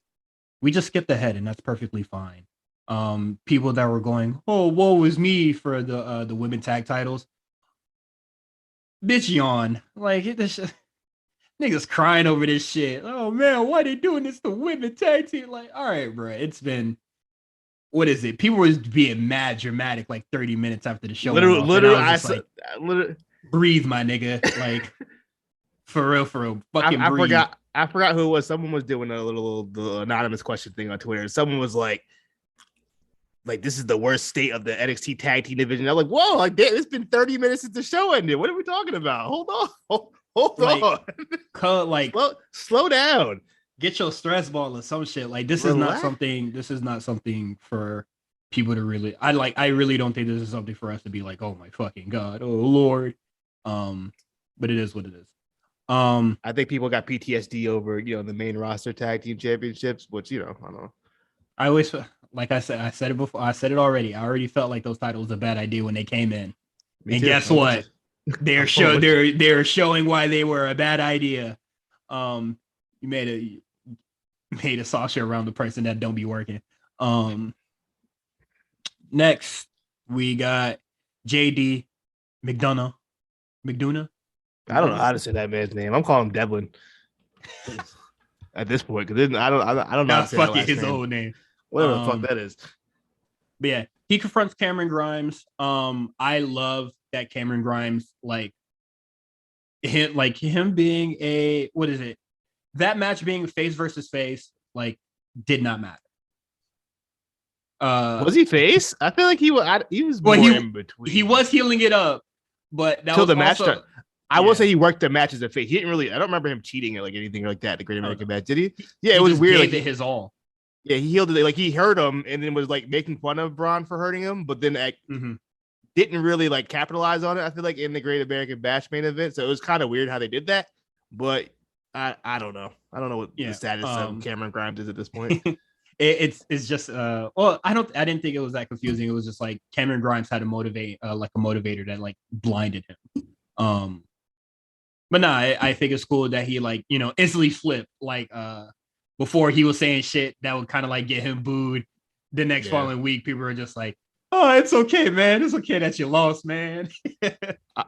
we just skipped ahead and that's perfectly fine. People that were going, oh, woe is me for the women tag titles. Bitch yawn. Like this niggas crying over this shit. Oh man, why they doing this to women tag team? Like, all right, bro. It's been what is it? People was being mad dramatic like 30 minutes after the show. Literally, breathe, my nigga. Like for real. Fucking breathe. I forgot who it was. Someone was doing the anonymous question thing on Twitter. Someone was like this is the worst state of the NXT tag team division. I'm like, whoa, like it's been 30 minutes since the show ended. What are we talking about? Hold on. Slow down. Get your stress ball or some shit. Like this is not something for people to really I really don't think this is something for us to be like, oh my fucking God, oh Lord. But it is what it is. I think people got PTSD over the main roster tag team championships, which I don't know. I always like I said it before. I said it already. I already felt like those titles were a bad idea when they came in. Me and too. Guess what? They're showing why they were a bad idea. You made a Sasha around the person that don't be working. Next we got JD McDonough. I don't know how to say that man's name. I'm calling him Devlin at this point because I don't know how to say fucking his old name. Whatever the fuck that is. But yeah, he confronts Cameron Grimes. I love that Cameron Grimes him being a what is it? That match being face versus face did not matter. Was he face? I feel like he was more in between. He was healing it up, but that was the match started. I will say he worked the match as a face. He didn't really. I don't remember him cheating or anything like that. The Great American Match, did he? Yeah, it was weird. Gave it his all. Yeah, he healed it. He hurt him and then was making fun of Braun for hurting him, but then didn't really capitalize on it. I feel like in the Great American Bash main event, so it was kind of weird how they did that. But I don't know. I don't know what the status of Cameron Grimes is at this point. It's just I didn't think it was that confusing. It was just Cameron Grimes had a motivator that blinded him. But nah, I think it's cool that he like, instantly flipped. Like before he was saying shit that would kind of like get him booed. The next following week, people were just like, "Oh, it's okay, man. It's okay that you lost, man."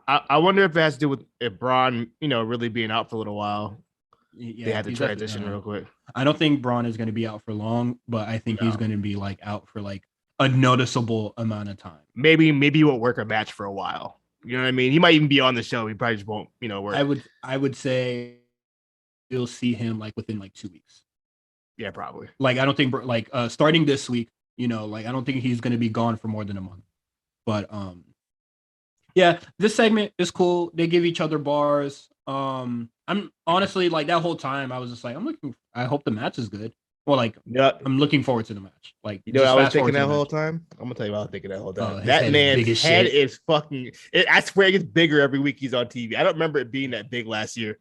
I wonder if it has to do with if Braun, really being out for a little while. Yeah, they had to transition real quick. I don't think Braun is going to be out for long, but I think he's going to be like out for like a noticeable amount of time. Maybe he won't work a match for a while. You know what I mean? He might even be on the show. He probably just won't, work. I would say you'll see him like within like 2 weeks. Yeah, probably. Like I don't think like starting this week, like I don't think he's going to be gone for more than a month. But yeah, this segment is cool. They give each other bars. I'm honestly like that whole time I was just like I hope the match is good. Well, like I'm looking forward to the match. Like what I was thinking that whole time? I'm gonna tell you what I was thinking that whole time. That man's head is fucking I swear it gets bigger every week he's on TV. I don't remember it being that big last year.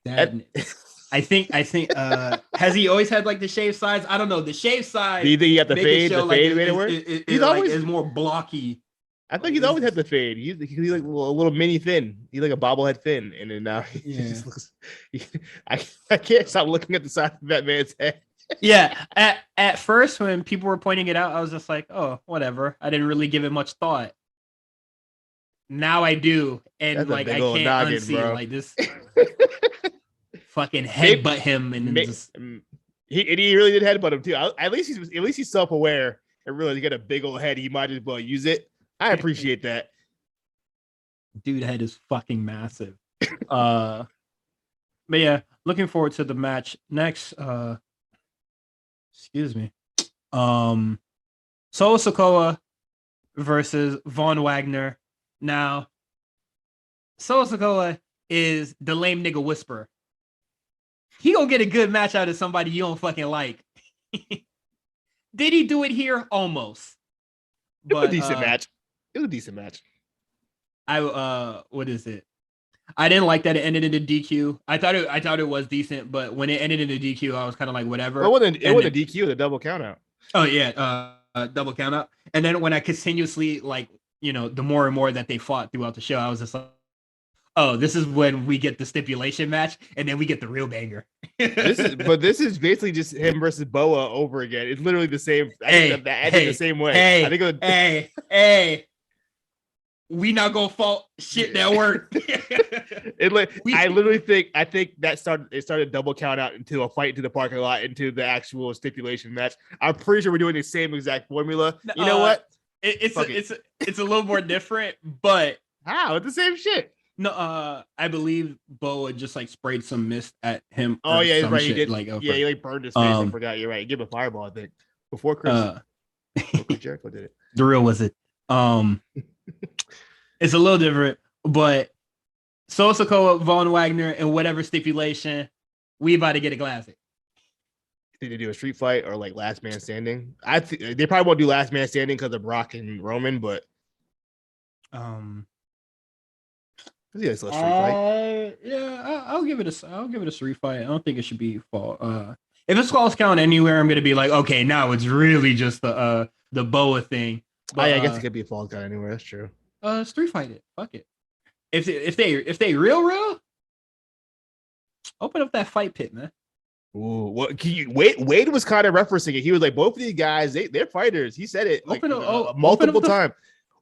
I think has he always had like the shaved sides? I don't know. The shaved side. Do you think he got the fade? The fade made it work? He's always is more blocky. I think he's always had the fade. He's like a little mini thin. He's like a bobblehead thin, and then now he just looks. I can't stop looking at the side of that man's head. Yeah, at first when people were pointing it out, I was just like, oh, whatever. I didn't really give it much thought. Now I do, and like I can't unsee bro. Like this. Fucking headbutt him, and he really did headbutt him too. At least he's self-aware and realized he got a big old head. He might as well use it. I appreciate that. Dude, head is fucking massive. But yeah, looking forward to the match next. Excuse me. Solo Sikoa versus Von Wagner. Now, Solo Sikoa is the lame nigga whisperer. He gonna get a good match out of somebody you don't fucking like. Did he do it here? Almost. It was a decent match. It was a decent match. What is it? I didn't like that it ended in a DQ. I thought it was decent, but when it ended in a DQ, I was kind of like, whatever. Well, it wasn't a DQ, it was a double count out. Oh yeah, double count out. And then when I continuously like, the more and more that they fought throughout the show, I was just like, oh, this is when we get the stipulation match, and then we get the real banger. This is basically just him versus Boa over again. It's literally the same. I think the same way. Hey, we not gonna fault shit that worked. I think that started double count out into a fight into the parking lot into the actual stipulation match. I'm pretty sure we're doing the same exact formula. You know what? It's a little more different, but how? It's the same shit. No, I believe Boa just like sprayed some mist at him. Oh yeah, he's right. Shit. He did. Like, he like burned his face. I forgot. You're right. He gave him a fireball. I think before Chris Jericho did it. The real was it? It's a little different, but Solo Sikoa, Von Wagner, and whatever stipulation, we about to get a classic. Did they do a street fight or like last man standing? They probably won't do last man standing because of Brock and Roman, but yeah, it's a street fight. Yeah, I'll give it a street fight. I don't think it should be fall. If it's false count anywhere, I'm gonna be like, okay, now it's really just the Boa thing. But, I guess it could be a false count anywhere. That's true. Street fight it. Fuck it. If they real, open up that fight pit, man. Ooh, what? Wade was kind of referencing it. He was like, both of these guys, they're fighters. He said it multiple times.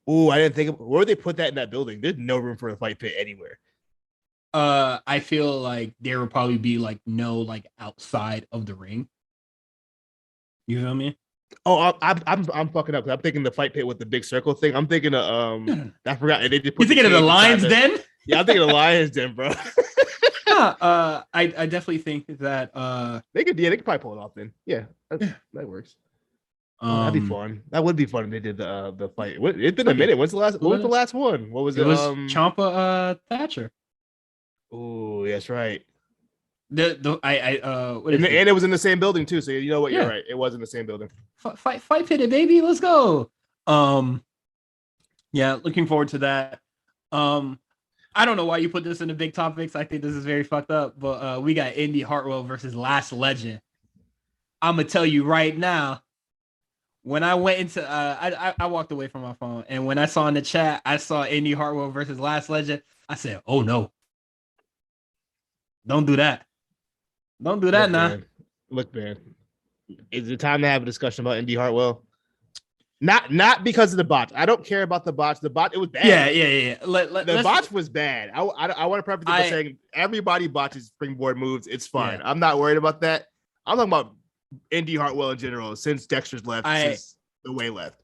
Ooh, I didn't think where would they put that in that building? There's no room for a fight pit anywhere. I feel like there would probably be like no like outside of the ring. You feel me? Oh, I'm fucking up. I'm thinking the fight pit with the big circle thing. I'm thinking of I forgot. They just put you thinking of the Lions Den? Yeah, I'm thinking of the Lions Den, bro. I definitely think that they could probably pull it off then. Yeah, that works. That'd be fun. That would be fun if they did the fight. It's been a minute. What was the last one? What was it? It was Ciampa Thatcher. Oh, that's right. And it was in the same building too. So you know what? You're right. It was in the same building. Fight pit it, baby. Let's go. Yeah, looking forward to that. I don't know why you put this in the big topics. I think this is very fucked up. But we got Indi Hartwell versus Lash Legend. I'm gonna tell you right now, when I went into I walked away from my phone, and when I saw in the chat, I saw Indi Hartwell versus Lash Legend. I said, "Oh no, don't do that! Don't do that, nah." Look, man, is it time to have a discussion about Indi Hartwell? Not because of the botch. I don't care about the botch. The botch, it was bad. Yeah. The botch was bad. I want to preface it by saying everybody botches springboard moves. It's fine. Yeah. I'm not worried about that. I'm talking about Indi Hartwell in general since Dexter's left, since the way left.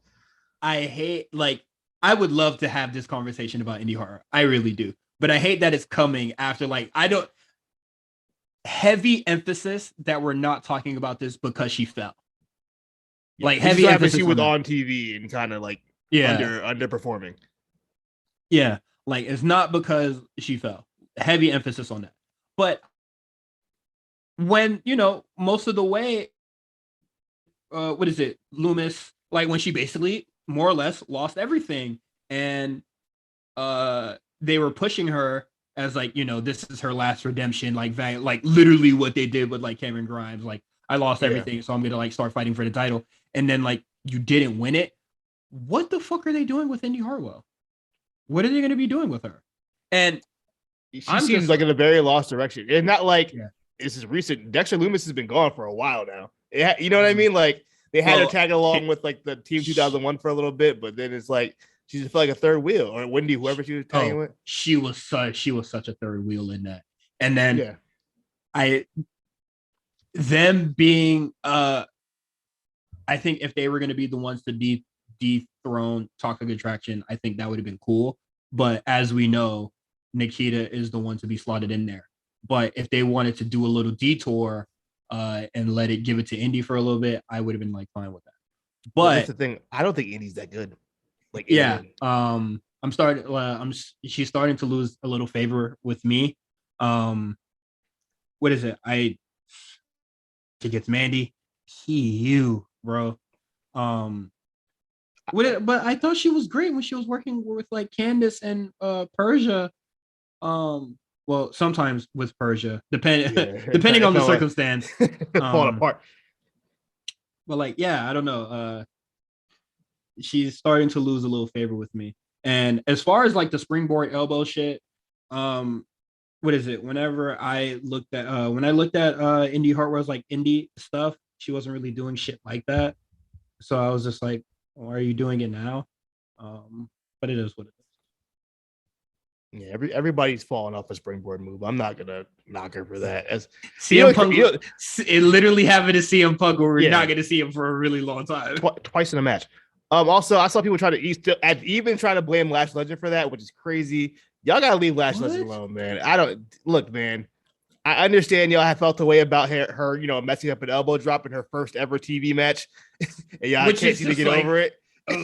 I hate, like, I would love to have this conversation about Indi Hartwell. I really do. But I hate that it's coming after, like, heavy emphasis that we're not talking about this because she fell. Like, heavy emphasis she was on TV and kind of like underperforming. Yeah, like, it's not because she fell. Heavy emphasis on that. But when, most of the way, Loomis, like, when she basically more or less lost everything, and they were pushing her as, like, this is her last redemption, like literally what they did with, like, Cameron Grimes, like, I lost everything, so I'm gonna, like, start fighting for the title, and then, like, you didn't win it. What the fuck are they doing with Indi Hartwell? What are they gonna be doing with her? And she seems like in a very lost direction. It's not like this is recent. Dexter Loomis has been gone for a while now. You know what I mean? Like, they had her tag along with, like, the Team 2001 for a little bit, but then it's like she just felt like a third wheel, or Wendy, whoever she was tagging with. She was such a third wheel in that. And then them being I think if they were going to be the ones to dethrone Toxic Attraction, I think that would have been cool. But as we know, Nikita is the one to be slotted in there. But if they wanted to do a little detour and give it to Indi for a little bit, I would have been, like, fine with that. But that's the thing. I don't think Indi's that good. Like, she's starting to lose a little favor with me. What is it? She gets Mandy. Bro. But I thought she was great when she was working with, like, Candice and Persia. Well, sometimes with Persia, depending on the circumstance. Falling apart. But, like, I don't know. She's starting to lose a little favor with me. And as far as, like, the springboard elbow shit, what is it? Whenever I looked at Indi Hartwell's, like, indie stuff, she wasn't really doing shit like that. So I was just like, why are you doing it now? But it is what it is. Yeah, everybody's falling off a springboard move. I'm not gonna knock her for that. As CM Punk, it literally happened to CM Punk, where we're not gonna see him for a really long time. Twice in a match. Also, I saw people try to blame Lash Legend for that, which is crazy. Y'all gotta leave Lash Legend alone, man. I don't look, man. I understand y'all have felt the way about her, messing up an elbow drop in her first ever TV match, and y'all can't seem to get over it.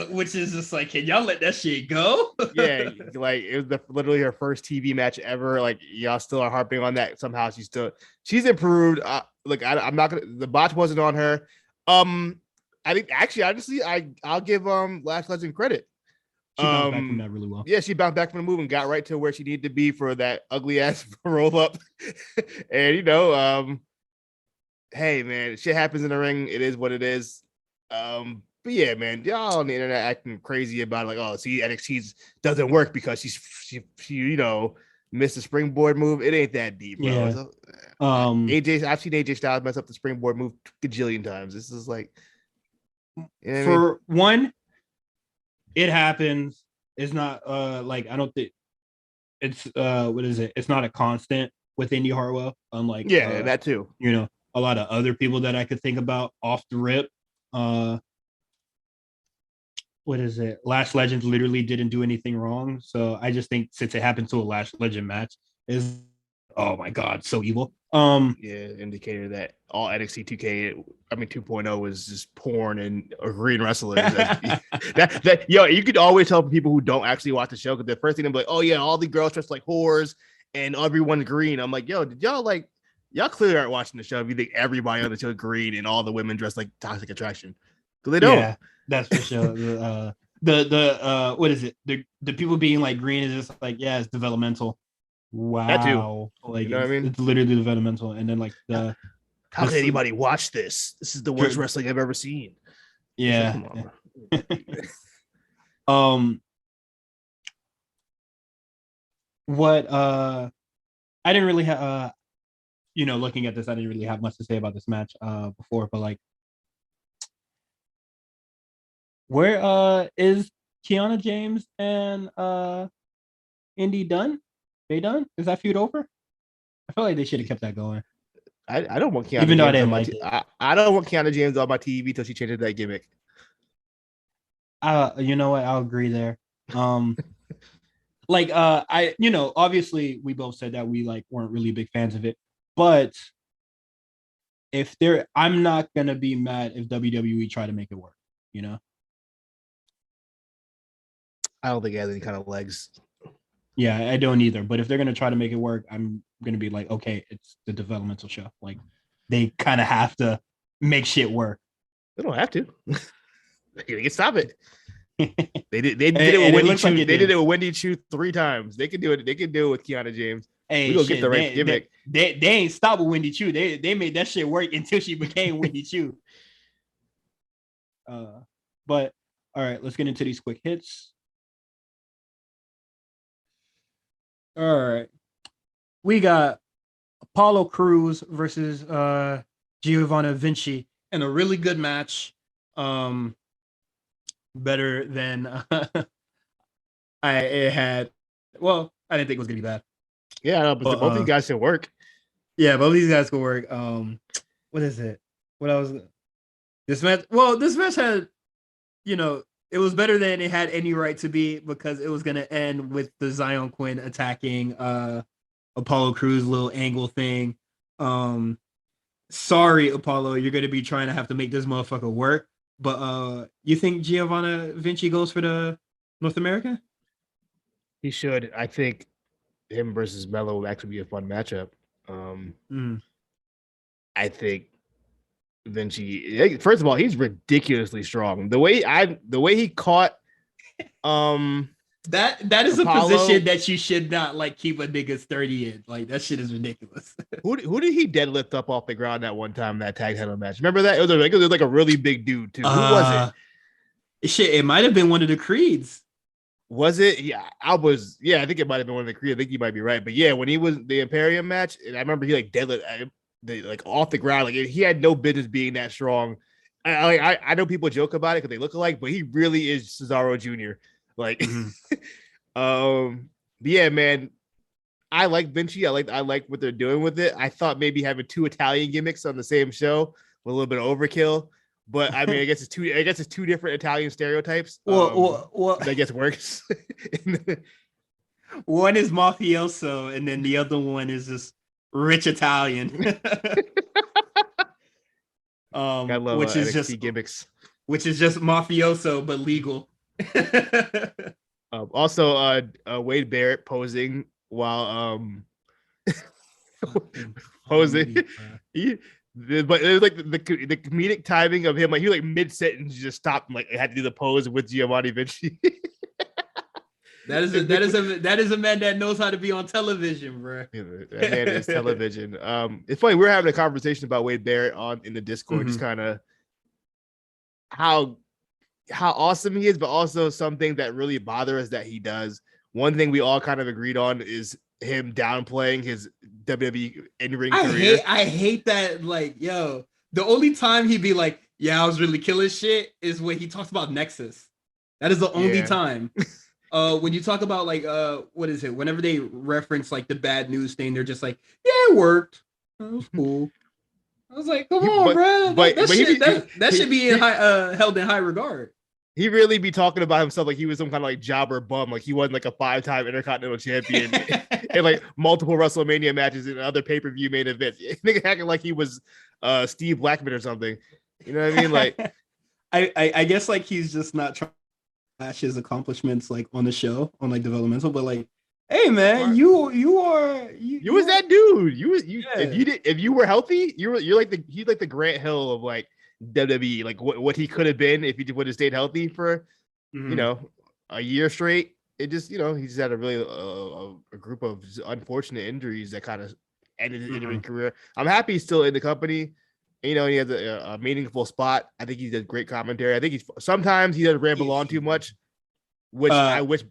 Which is just like, can y'all let that shit go? Yeah, like, it was literally her first TV match ever. Like, y'all still are harping on that. Somehow she's improved. Look, I'm not gonna. The botch wasn't on her. I think honestly, I'll give Lash Legend credit. She bounced back from that really well. Yeah, she bounced back from the move and got right to where she needed to be for that ugly ass roll up. And hey man, shit happens in the ring. It is what it is. But yeah, man, y'all on the internet acting crazy about it, like, oh, see, NXT doesn't work because she missed the springboard move. It ain't that deep, bro. Yeah. So, I've seen AJ Styles mess up the springboard move a gajillion times. This is like, for one, it happens. It's not like, I don't think it's what is it? It's not a constant with Indi Hartwell. Unlike that too. A lot of other people that I could think about off the rip. What is it? Lash Legend literally didn't do anything wrong. So I just think, since it happened to a Lash Legend match, is, oh my god, so evil. Indicator that all NXT 2.0 was just porn and green wrestlers. You could always tell people who don't actually watch the show, because the first thing they'll be like, oh yeah, all the girls dressed like whores and everyone's green. I'm like, yo, did y'all clearly aren't watching the show if you think everybody on the show is green and all the women dressed like Toxic Attraction, because they don't. Yeah, that's for sure. The what is it? The people being like green is just like, yeah, it's developmental. Wow. That too. Like, you know what I mean? It's literally developmental. And then, like, how can anybody watch this? This is the worst wrestling I've ever seen. Yeah. Come on, What I didn't really have looking at this, I didn't really have much to say about this match before, but like where is Kiana James and Indy done? They done? Is that feud over? I feel like they should have kept that going. I don't want Kiana Even though I James didn't on my like it. I don't want Kiana James on my TV till she changes that gimmick. You know what? I'll agree there. Obviously we both said that we like weren't really big fans of it, but I'm not gonna be mad if WWE try to make it work, you know? I don't think it has any kind of legs. Yeah, I don't either. But if they're gonna try to make it work, I'm gonna be like, okay, it's the developmental show. Like they kind of have to make shit work. They don't have to. They can stop it. They did it with Wendy Chu. They did it with Wendy Chu 3 times. They could do it. They could do it with Kiana James. Hey, we gonna get the right gimmick. They ain't stopped with Wendy Chu. They made that shit work until she became Wendy Chu. But all right, let's get into these quick hits. All right, we got Apollo Crews versus Giovanna Vinci in a really good match. Better than I didn't think it was gonna be bad. Yeah, but both of you guys should work. Yeah, both of these guys could work. What is it? This match had, it was better than it had any right to be because it was gonna end with the Zion Quinn attacking Apollo Crews little angle thing. Sorry, Apollo, you're gonna be trying to have to make this motherfucker work. But you think Giovanna Vinci goes for the North America? He should. I think him versus Mello will actually be a fun matchup. I think Vinci. First of all, he's ridiculously strong. The way he caught that is Apollo, a position that you should not like keep a nigga's 30 in. Like that shit is ridiculous. Who did he deadlift up off the ground that one time that tag title match? Remember that? It was like a really big dude too. Who was it? Shit, it might have been one of the Creeds. Was it? Yeah, I think it might have been one of the Creed. I think you might be right. But yeah, when he was the Imperium match, and I remember he like deadlift like off the ground. Like he had no business being that strong. I know people joke about it because they look alike, but he really is Cesaro Jr. Like, but yeah, man, I like Vinci. I like what they're doing with it. I thought maybe having 2 Italian gimmicks on the same show was a little bit of overkill. But I mean, I guess it's two different Italian stereotypes. Well, I guess works. One is mafioso, and then the other one is just rich Italian. I love which is NXT just gimmicks. Which is just mafioso but legal. Also, Wade Barrett posing while posing. But it was like the comedic timing of him, like he was like mid sentence, just stopped and like had to do the pose with Giovanni Vinci. That is a man that knows how to be on television, bro. Yeah, that man is television. It's funny, we were having a conversation about Wade Barrett in the Discord, just kind of how awesome he is, but also something that really bothers us that he does. One thing we all kind of agreed on is him downplaying his WWE in-ring career. I hate that. Like, yo, the only time he'd be like, "Yeah, I was really killing shit," is when he talks about Nexus. That is the only time. When you talk about like, what is it? Whenever they reference like the bad news thing, they're just like, "Yeah, it worked. It was cool." I was like, "Come on, bro! That should be held in high regard." He really be talking about himself like he was some kind of like jobber bum, like he wasn't like a 5-time Intercontinental Champion and like multiple WrestleMania matches and other pay-per-view main events. Nigga acting like he was Steve Blackman or something. You know what I mean? Like, I guess like he's just not trying to flash his accomplishments like on the show on like developmental, but like, hey man, you was that dude. If you were healthy, you're like the Grant Hill of like WWE, like what he could have been if he would have stayed healthy for a year straight. It just he just had a really a group of unfortunate injuries that kind of ended his career. I'm happy he's still in the company, You know, he has a meaningful spot. I think he does great commentary. I think sometimes he does ramble on too much, which I wish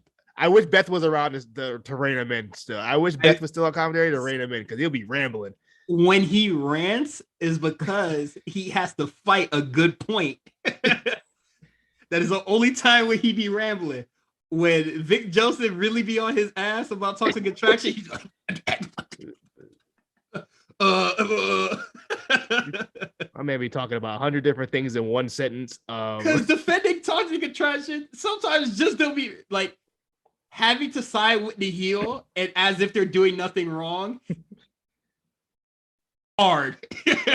Beth was around to rein him in. Still, I wish Beth was still on commentary to rein him in because he'll be rambling. When he rants is because he has to fight a good point. That is the only time when he be rambling. When Vic Joseph really be on his ass about toxic attraction, he's like, I may be talking about 100 different things in one sentence. Because defending toxic attraction sometimes just don't be like having to side with the heel and as if they're doing nothing wrong. Hard.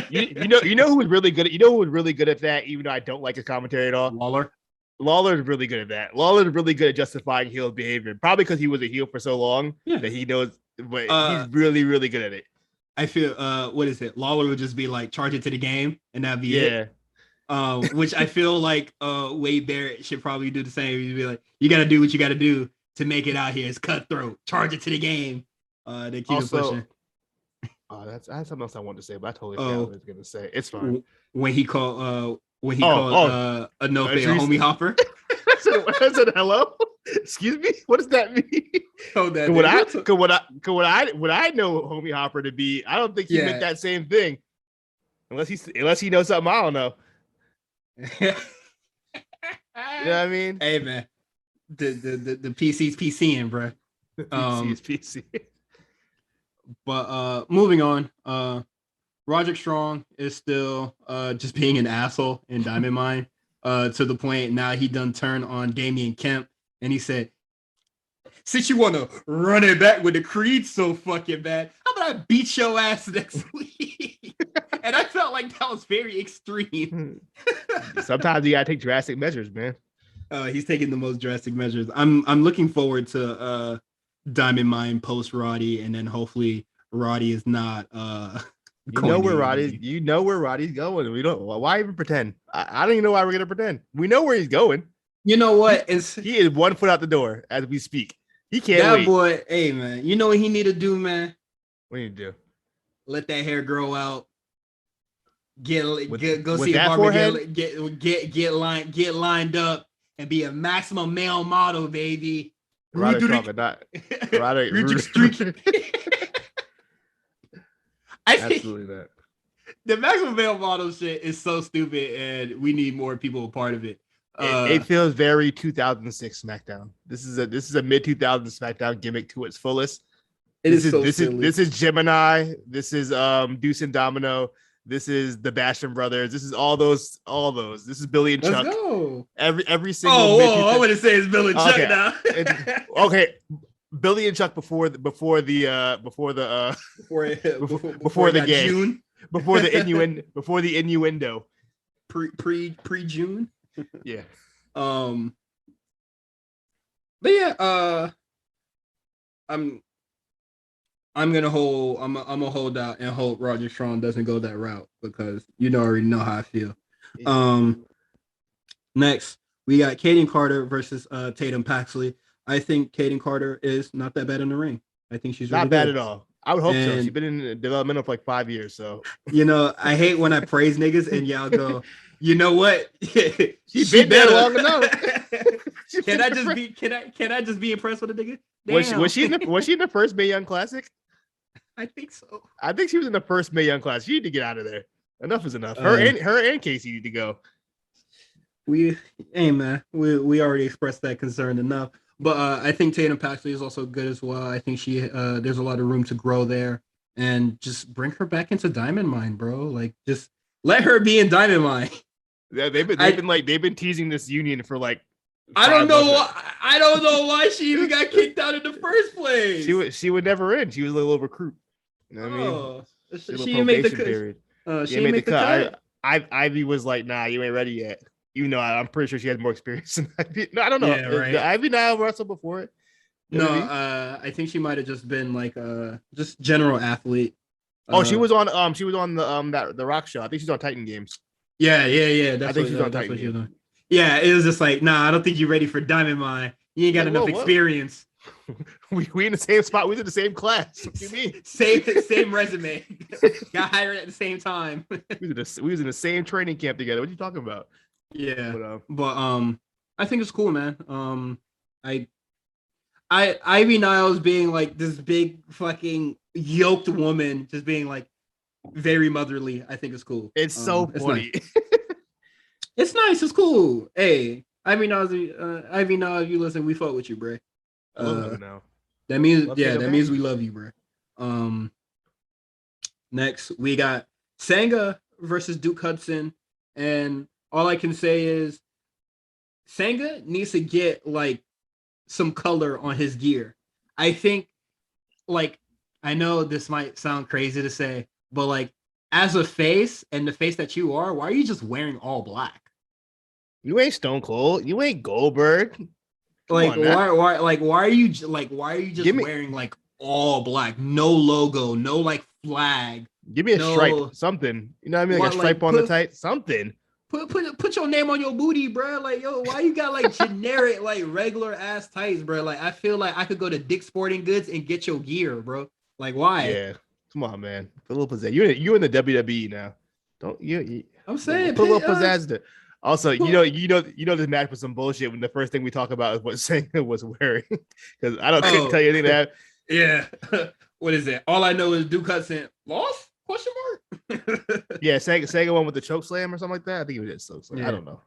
you know who was really good at that, even though I don't like his commentary at all? Lawler is really good at that. Lawler is really good at justifying heel behavior, probably because he was a heel for so long that he knows, but he's really, really good at it. I feel what is it? Lawler would just be like, charge it to the game, and that'd be it. Which I feel like Wade Barrett should probably do the same. He'd be like, you gotta do what you gotta do to make it out here. It's cutthroat. Charge it to the game. They keep it pushing. That's something else I wanted to say, but I totally forgot what I was gonna say. It's fine. When he called a no a homie hopper. I said hello. Excuse me. What does that mean? What I know homie hopper to be, I don't think he meant that same thing. Unless he knows something I don't know. You know what I mean? Hey man, the PC's PCing, bro. The PC is PC. But moving on, Roderick Strong is still just being an asshole in Diamond Mine, to the point now he done turned on Damian Kemp and he said, since you want to run it back with the Creed so fucking bad, how about I beat your ass next week? And I felt like that was very extreme. Sometimes you gotta take drastic measures, man. He's taking the most drastic measures. I'm looking forward to Diamond Mine post Roddy, and then hopefully Roddy is not you know where Roddy's going. We don't, why even pretend? I don't even know why we're gonna pretend. We know where he's going. You know what? He is 1 foot out the door as we speak. He can't that wait. Boy, hey man, you know what he need to do, man? What do you do? Let that hair grow out. Go with see a barber. Forehead? Get lined up and be a maximum male model, baby. Roderick Absolutely that. The maximum male model shit is so stupid, and we need more people a part of it. It feels very 2006 SmackDown. This is a mid 2000s SmackDown gimmick to its fullest. This is Gemini. This is Deuce and Domino. This is the Basham Brothers. This is all those. This is Billy and Chuck. Let's go. Every single. I want to say it's Billy and Chuck now. Okay, Billy and Chuck before the innuendo. Pre June. Yeah. But yeah, I'm gonna hold out and hope Roger Strong doesn't go that route, because already know how I feel. Next we got Kaden Carter versus Tatum Paxley. I think Kaden Carter is not that bad in the ring. I think she's really not bad good. at all. I would hope so. She's been in developmental for like 5 years. So I hate when I praise niggas and y'all go, you know what? She's been there long enough. Can I just be impressed with a nigga? Was she in the first Mae Young Classic? I think so. I think she was in the first Mae Young Classic. She need to get out of there. Enough is enough. Her and Casey need to go. We already expressed that concern enough. But I think Tatum Paxley is also good as well. I think she there's a lot of room to grow there, and just bring her back into Diamond Mine, bro. Like, just let her be in Diamond Mine. Yeah, they've been teasing this union for like. I don't know why she even got kicked out in the first place. She would never in. She was a little recruit. You know what I mean? She made the period. She made the cut. Ivy was like, nah, you ain't ready yet. Even though I'm pretty sure she has more experience than Ivy. No, I don't know. Yeah, right. Ivy now wrestled before it. I think she might have just been like just general athlete. She was on the Rock show. I think she's on Titan Games. Yeah. I think she's on Titan Games. Yeah, it was just like, nah, I don't think you're ready for Diamond Mine. You ain't got enough experience. We in the same spot. We was in the same class. What do you mean? Same resume. Got hired at the same time. We was in the same training camp together. What are you talking about? Yeah, but I think it's cool, man. Ivy Niles being like this big fucking yoked woman, just being like very motherly. I think it's cool. It's so funny. Nice. It's nice. It's cool. Hey, Ivy Niles, you listen. We fuck with you, bro. I love it now. That means that means we love you, bro. Next we got Sanga versus Duke Hudson, and all I can say is Sanga needs to get like some color on his gear. I think, like, I know this might sound crazy to say, but like as a face and the face that you are, why are you just wearing all black? You ain't Stone Cold. You ain't Goldberg. Like why are you just wearing like all black, no logo, no like flag? Give me a stripe, something. You know what I mean? Like a stripe on the tight, something. Put your name on your booty, bro. Like, yo, why you got like generic, like regular ass tights, bro? Like, I feel like I could go to Dick's Sporting Goods and get your gear, bro. Like, why? Yeah, come on, man. Put a little pizzazz. You in the WWE now. Don't you? I'm saying put a little pizzazz there. Also, you know, this match was some bullshit when the first thing we talk about is what Sanga was wearing, because I couldn't tell you anything that. Yeah, what is it? All I know is Duke Hudson lost. Question mark. Yeah, Sanga won with the choke slam or something like that. I think it was choke slam. Yeah. I don't know.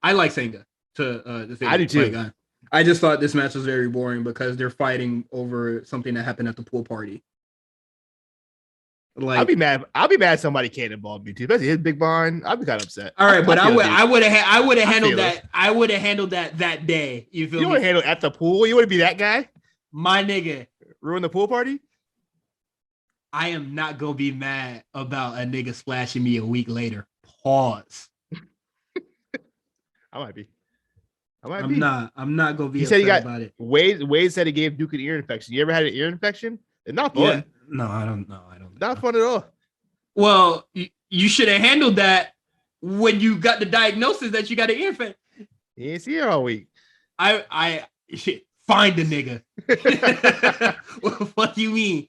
I like Sanga. I do too. Like, I just thought this match was very boring because they're fighting over something that happened at the pool party. Like, I'll be mad somebody can't involve me too, especially his big barn. I'd be kind of upset. All right, but I would have handled that. I would have handled that day. You feel me? You would handle at the pool. You would be that guy, my nigga. Ruin the pool party. I am not gonna be mad about a nigga splashing me a week later. Pause. I might be. I'm not gonna be. He said he got about it. Wade said he gave Duke an ear infection. You ever had an ear infection? It's not fun. Yeah. No, I don't. Not fun at all. Well, you should have handled that when you got the diagnosis that you got an ear infection. He ain't see her all week. I find the nigga. What the fuck you mean?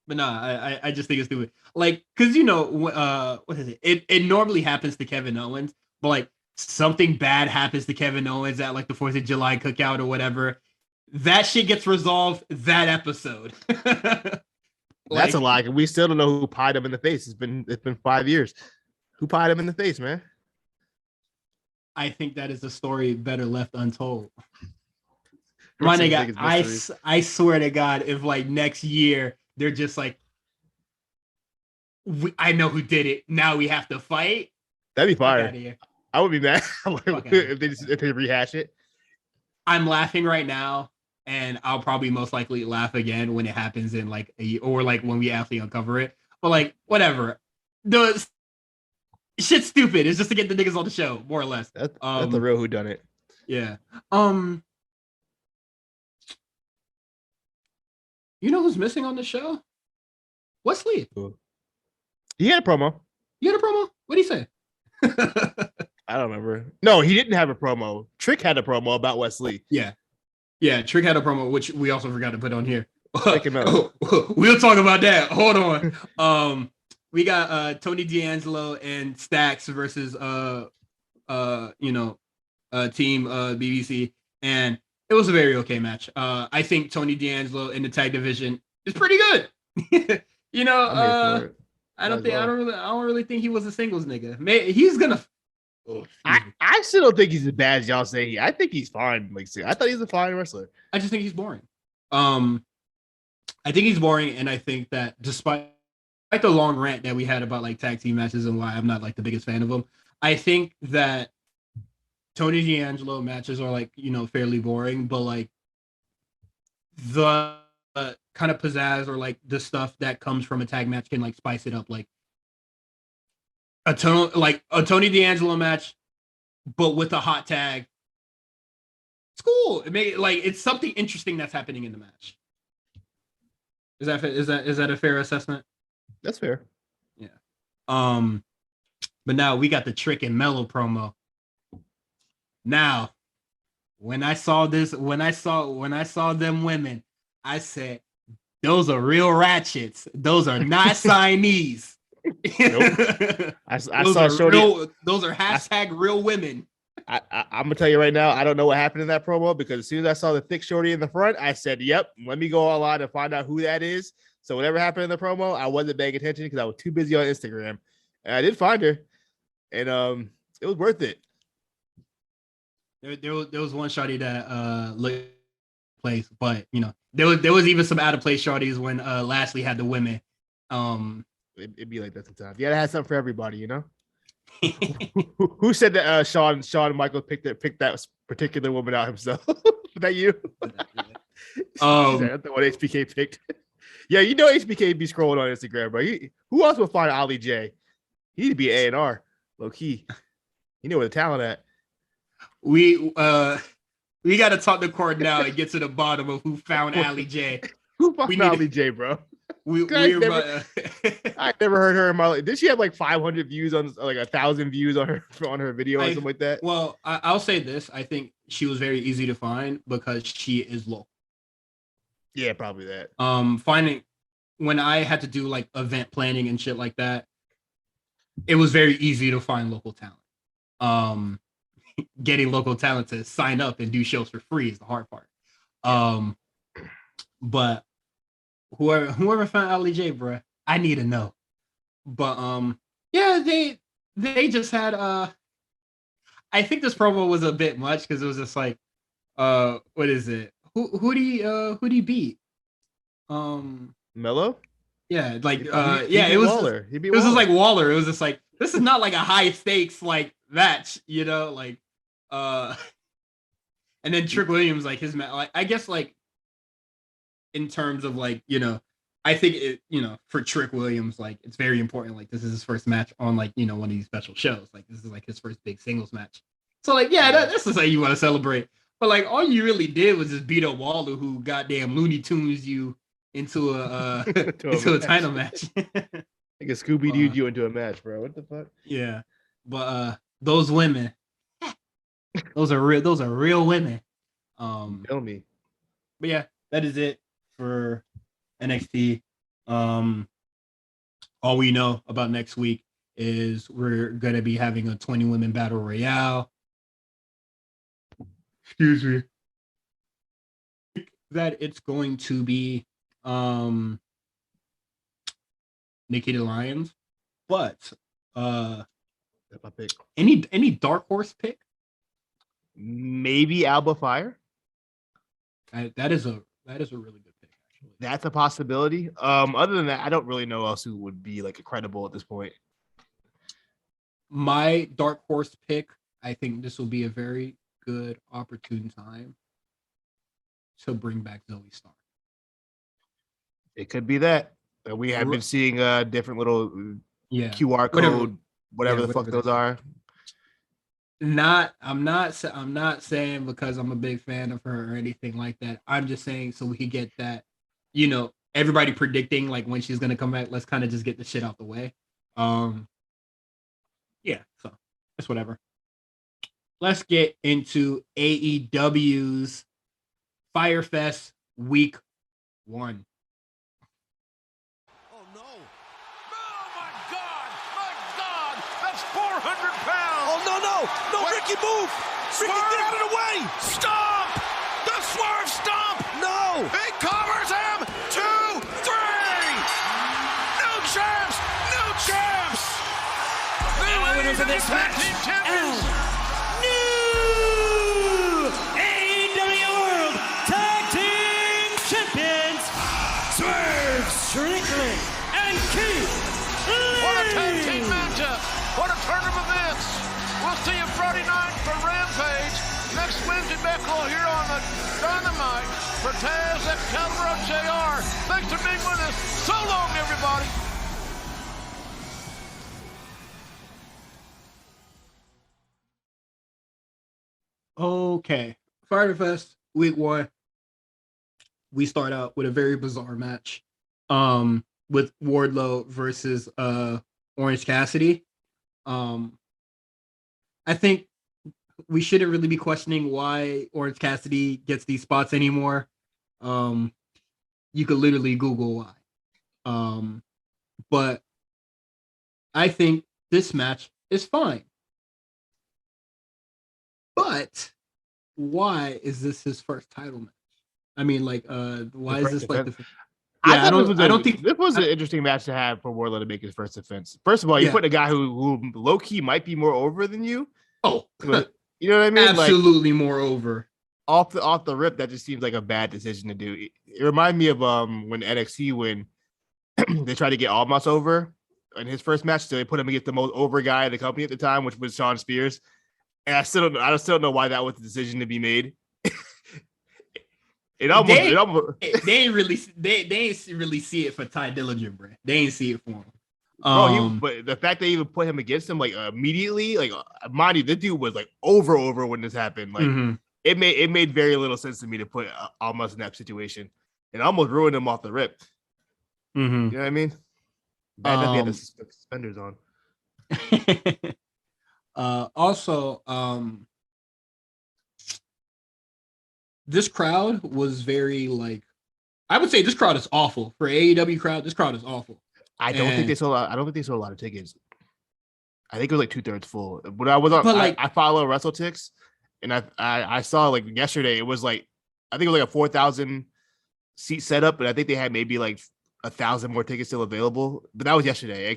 But nah, I just think it's stupid. Like, cause you know, what is it? It normally happens to Kevin Owens, but like something bad happens to Kevin Owens at like the 4th of July cookout or whatever. That shit gets resolved that episode. That's a lie. We still don't know who pied him in the face. It's been 5 years. Who pied him in the face, man? I think that is a story better left untold. My nigga, I swear to God, if like next year they're just like, I know who did it. Now we have to fight. That'd be fire. I would be mad if they rehash it. I'm laughing right now, and I'll probably most likely laugh again when it happens in like a year, or like when we actually uncover it. But like, whatever. The shit's stupid. It's just to get the niggas on the show, more or less. That's the real whodunit. Yeah. You know who's missing on the show? Wesley. He had a promo. You had a promo? What did he say? I don't remember. No, he didn't have a promo. Trick had a promo about Wesley. Yeah. Trick had a promo, which we also forgot to put on here. Check him out. We'll talk about that. Hold on. We got Tony D'Angelo and Stax versus team BBC, and it was a very okay match. I think Tony D'Angelo in the tag division is pretty good. I don't really think he was a singles nigga. He's gonna. I still don't think he's as bad as y'all say. I think he's fine. Like, I thought he was a fine wrestler. I just think he's boring. I think he's boring, and I think that despite the long rant that we had about like tag team matches and why I'm not like the biggest fan of them, I think that Tony D'Angelo matches are like, fairly boring, but like the kind of pizzazz or like the stuff that comes from a tag match can like spice it up, like a Tony D'Angelo match, but with a hot tag. It's cool. It's something interesting that's happening in the match. Is that a fair assessment? That's fair. Yeah. But now we got the Trick and Mellow promo. Now, when I saw them women, I said, those are real ratchets. Those are not signees. Nope. I those saw are Shorty. Those are hashtag real women. I'm gonna tell you right now, I don't know what happened in that promo because as soon as I saw the thick Shorty in the front, I said, "Yep, let me go online and find out who that is." So whatever happened in the promo, I wasn't paying attention because I was too busy on Instagram, and I did find her, and it was worth it. There was one shorty that looked place, but you know there was even some out of place shorties when Lashley had the women. It'd be like that sometimes. You gotta have something for everybody, you know. Who said that Shawn Michaels picked that particular woman out himself? Was that you? That's the one HBK picked. Yeah, you know HBK be scrolling on Instagram, bro. Who else would find Ali J? He'd be A&R, low key. You know where the talent at. We got to talk to Cord now and get to the bottom of who found Ali J. Who found Ali J, bro? I never heard her in my life. Did she have like 500 views on like 1,000 views on her video or something like that? Well, I'll say this. I think she was very easy to find because she is local. Yeah, probably that. Finding when I had to do like event planning and shit like that, it was very easy to find local talent. Getting local talent to sign up and do shows for free is the hard part. But whoever found Ali J, bro, I need to know. But yeah, they just had I think this promo was a bit much because it was just like what is it? Who'd he beat? Mello? Yeah, like it was Waller. It was just like Waller. It was just like this is not like a high stakes like match, you know, like and then Trick Williams, like his like I guess like in terms of like, you know, I think it, you know, for Trick Williams, like it's very important. Like this is his first match on like, you know, one of these special shows. Like this is like his first big singles match. So like, yeah, that's just how you want to celebrate. But like all you really did was just beat up Waller, who goddamn Looney Tunes you into a into a title match. Like a Scooby Doo you into a match, bro. What the fuck? Yeah, but those women, those are real women. Tell me. But yeah, that is it for NXT. All we know about next week is we're gonna be having a 20 women battle royale. Excuse me. That it's going to be Nikki Lyons, but that's my pick. Any dark horse pick? Maybe Alba Fire. That is a really good pick, actually. That's a possibility. Other than that, I don't really know else who would be like credible at this point. My dark horse pick, I think this will be a very good opportune time to bring back Zoe Stark. It could be that. We have been seeing different little QR code, whatever the fuck those are. I'm not saying because I'm a big fan of her or anything like that. I'm just saying so we could get that, you know, everybody predicting like when she's gonna come back. Let's kind of just get the shit out the way. Yeah, so it's whatever. Let's get into AEW's Fyter Fest Week 1. Oh no! Oh my God! That's 400 pounds! Oh no! Wait. Ricky, move! Swerve. Ricky, get out of the way! Stomp! The swerve stomp! No! He covers him! 2, 3! New champs! New champs! The winners of this match! New AEW World Tag Team Champions, Swerve Strickland and Keith Lee. What a tag team matchup! What a turn of events! We'll see you Friday night for Rampage. Next Wednesday, Beckle here on the Dynamite for Taz, Excalibur, JR. Thanks for being with us. So long, everybody. Okay, Fyter Fest Week 1. We start out with a very bizarre match, with Wardlow versus Orange Cassidy. I think we shouldn't really be questioning why Orange Cassidy gets these spots anymore. You could literally Google why. But I think this match is fine. But why is this his first title match? I mean, like, why is this like the? Yeah, I don't think this was an interesting match to have for Wardlow to make his first defense. First of all, you put a guy who low key might be more over than you. Oh, you know what I mean? Absolutely more over. Off the rip, that just seems like a bad decision to do. It reminded me of when NXT when they tried to get Almas over in his first match, so they put him against the most over guy in the company at the time, which was Shawn Spears. And I still don't know why that was the decision to be made. They ain't really see it for Ty Dillinger, bro. They ain't see it for him. But the fact they even put him against him like immediately, like mind you, this dude was like over when this happened. Like it made very little sense to me to put Almas in that situation, and almost ruined him off the rip. You know what I mean? Bad enough he had the suspenders on. Also, this crowd was very like, I would say this crowd is awful for AEW crowd. This crowd is awful. I don't think they sold a lot of tickets. I think it was like 2/3 full. When I was on, I follow WrestleTix, and I saw like yesterday it was like I think it was like a 4,000 seat setup, but I think they had maybe like 1,000 more tickets still available. But that was yesterday.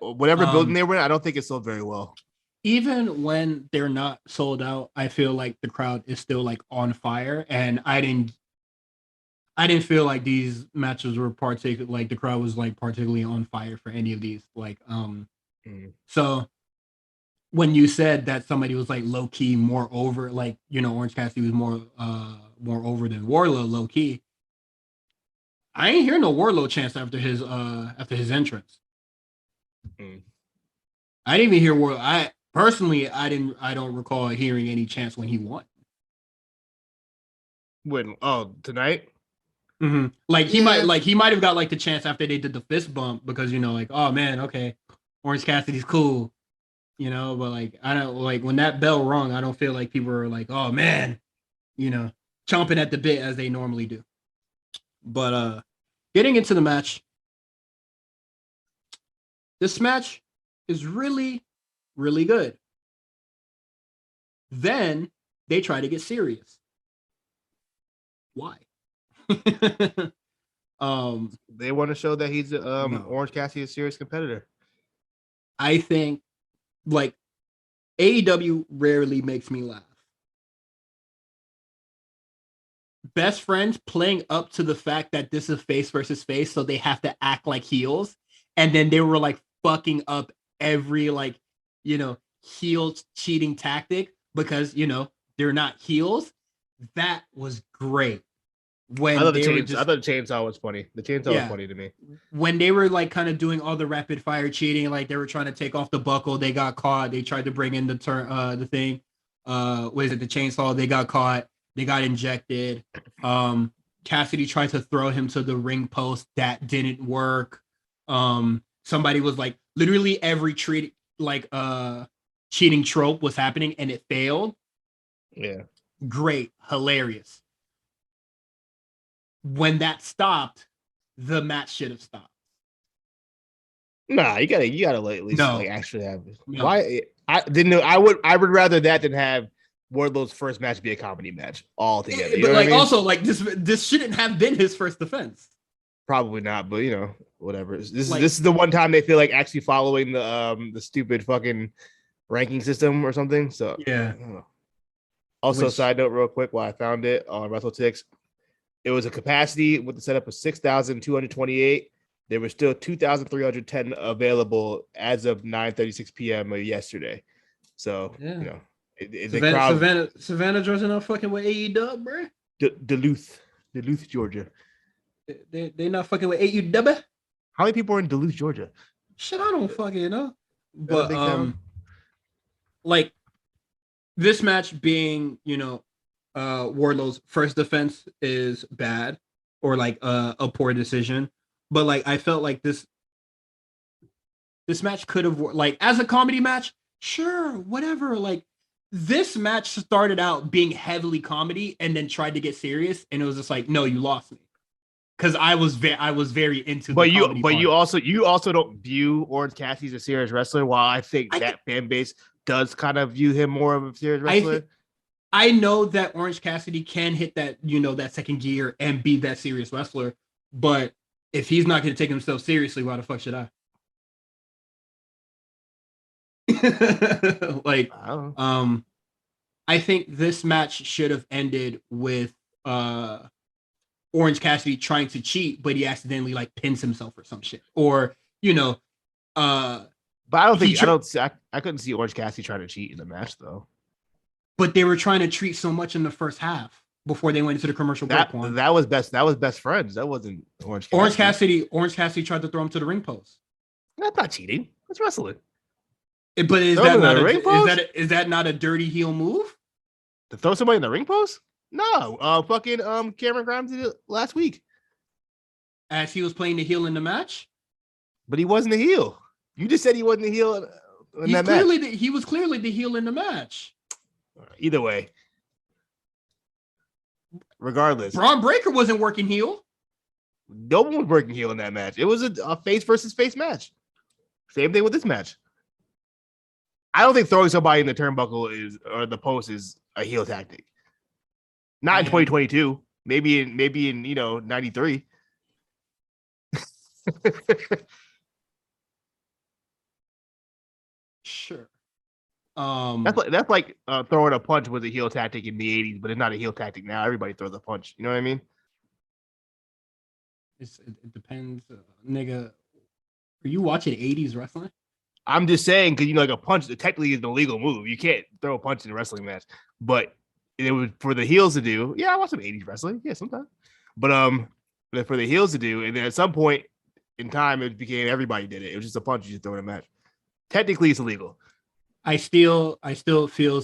Whatever building they were in, I don't think it sold very well. Even when they're not sold out, I feel like the crowd is still like on fire, and I didn't feel like these matches were like the crowd was like particularly on fire for any of these. Like, so when you said that somebody was like low key more over, like, you know, Orange Cassidy was more over than Wardlow low key. I ain't hear no Wardlow chants after his entrance. I didn't even hear Wardlow. I don't recall hearing any chants when he won. Tonight? Like he might have got like the chance after they did the fist bump because, you know, like, oh man, okay, Orange Cassidy's cool, you know, but like I don't like when that bell rung, I don't feel like people are like, oh man, you know, chomping at the bit as they normally do. But getting into the match, this match is really, really good. Then they try to get serious. Why? They want to show that he's Orange Cassidy, a serious competitor. I think like AEW rarely makes me laugh. Best friends playing up to the fact that this is face versus face, so they have to act like heels, and then they were like fucking up every like, you know, heel cheating tactic because, you know, they're not heels. That was great. When I thought the chainsaw was funny. The chainsaw was funny to me. When they were like kind of doing all the rapid fire cheating, like they were trying to take off the buckle, they got caught. They tried to bring in the thing. What is it? The chainsaw. They got caught. They got injected. Cassidy tried to throw him to the ring post. That didn't work. Somebody was like literally every cheating trope was happening and it failed. Yeah. Great. Hilarious. When that stopped, the match should have stopped. Nah, you gotta at least like actually have it. No. Why? I would rather that than have Wardlow's first match be a comedy match all together. But like also like this shouldn't have been his first defense. Probably not, but you know, whatever. This is the one time they feel like actually following the stupid fucking ranking system or something. So yeah. Also, side note, real quick, while I found it on WrestleTix, it was a capacity with the setup of 6,228. There were still 2,310 available as of 9:36 p.m. yesterday. So you know, Savannah, Georgia, not fucking with AEW, bro. Duluth, Georgia. They not fucking with AEW. How many people are in Duluth, Georgia? Shit, I don't fucking know. But like this match being, you know, Wardlow's first defense is bad or like a poor decision, but like I felt like this match could have, like, as a comedy match sure, whatever. Like this match started out being heavily comedy and then tried to get serious, and it was just like, no, you lost me. Because I was very into but the comedy part. you also don't view Orange Cassidy as a serious wrestler, while I think that fan base does kind of view him more of a serious wrestler. I know that Orange Cassidy can hit that, that second gear and be that serious wrestler, but if he's not going to take himself seriously, why the fuck should I? Like, I think this match should have ended with Orange Cassidy trying to cheat, but he accidentally like pins himself or some shit, or but I couldn't see Orange Cassidy trying to cheat in the match though. But they were trying to treat so much in the first half before they went into the commercial break. That was best friends. That wasn't Orange Cassidy. Orange Cassidy tried to throw him to the ring post. That's not cheating. That's wrestling. But is that not a dirty heel move? To throw somebody in the ring post? No. Cameron Grimes did it last week. As he was playing the heel in the match? But he wasn't a heel. You just said he wasn't a heel in that match. He was clearly the heel in the match. Either way. Regardless. Braun Breaker wasn't working heel. No one was working heel in that match. It was a face versus face match. Same thing with this match. I don't think throwing somebody in the turnbuckle or the post is a heel tactic. Not in 2022. Maybe in 93. Sure. That's like throwing a punch was a heel tactic in the 80s, but it's not a heel tactic now. Everybody throws a punch. You know what I mean? It depends, nigga. Are you watching 80s wrestling? I'm just saying because like a punch technically is an illegal move. You can't throw a punch in a wrestling match, but it was for the heels to do. Yeah, I watch some 80s wrestling. Yeah, sometimes. But for the heels to do, and then at some point in time, it became everybody did it. It was just a punch you just throw in a match. Technically, it's illegal. I still feel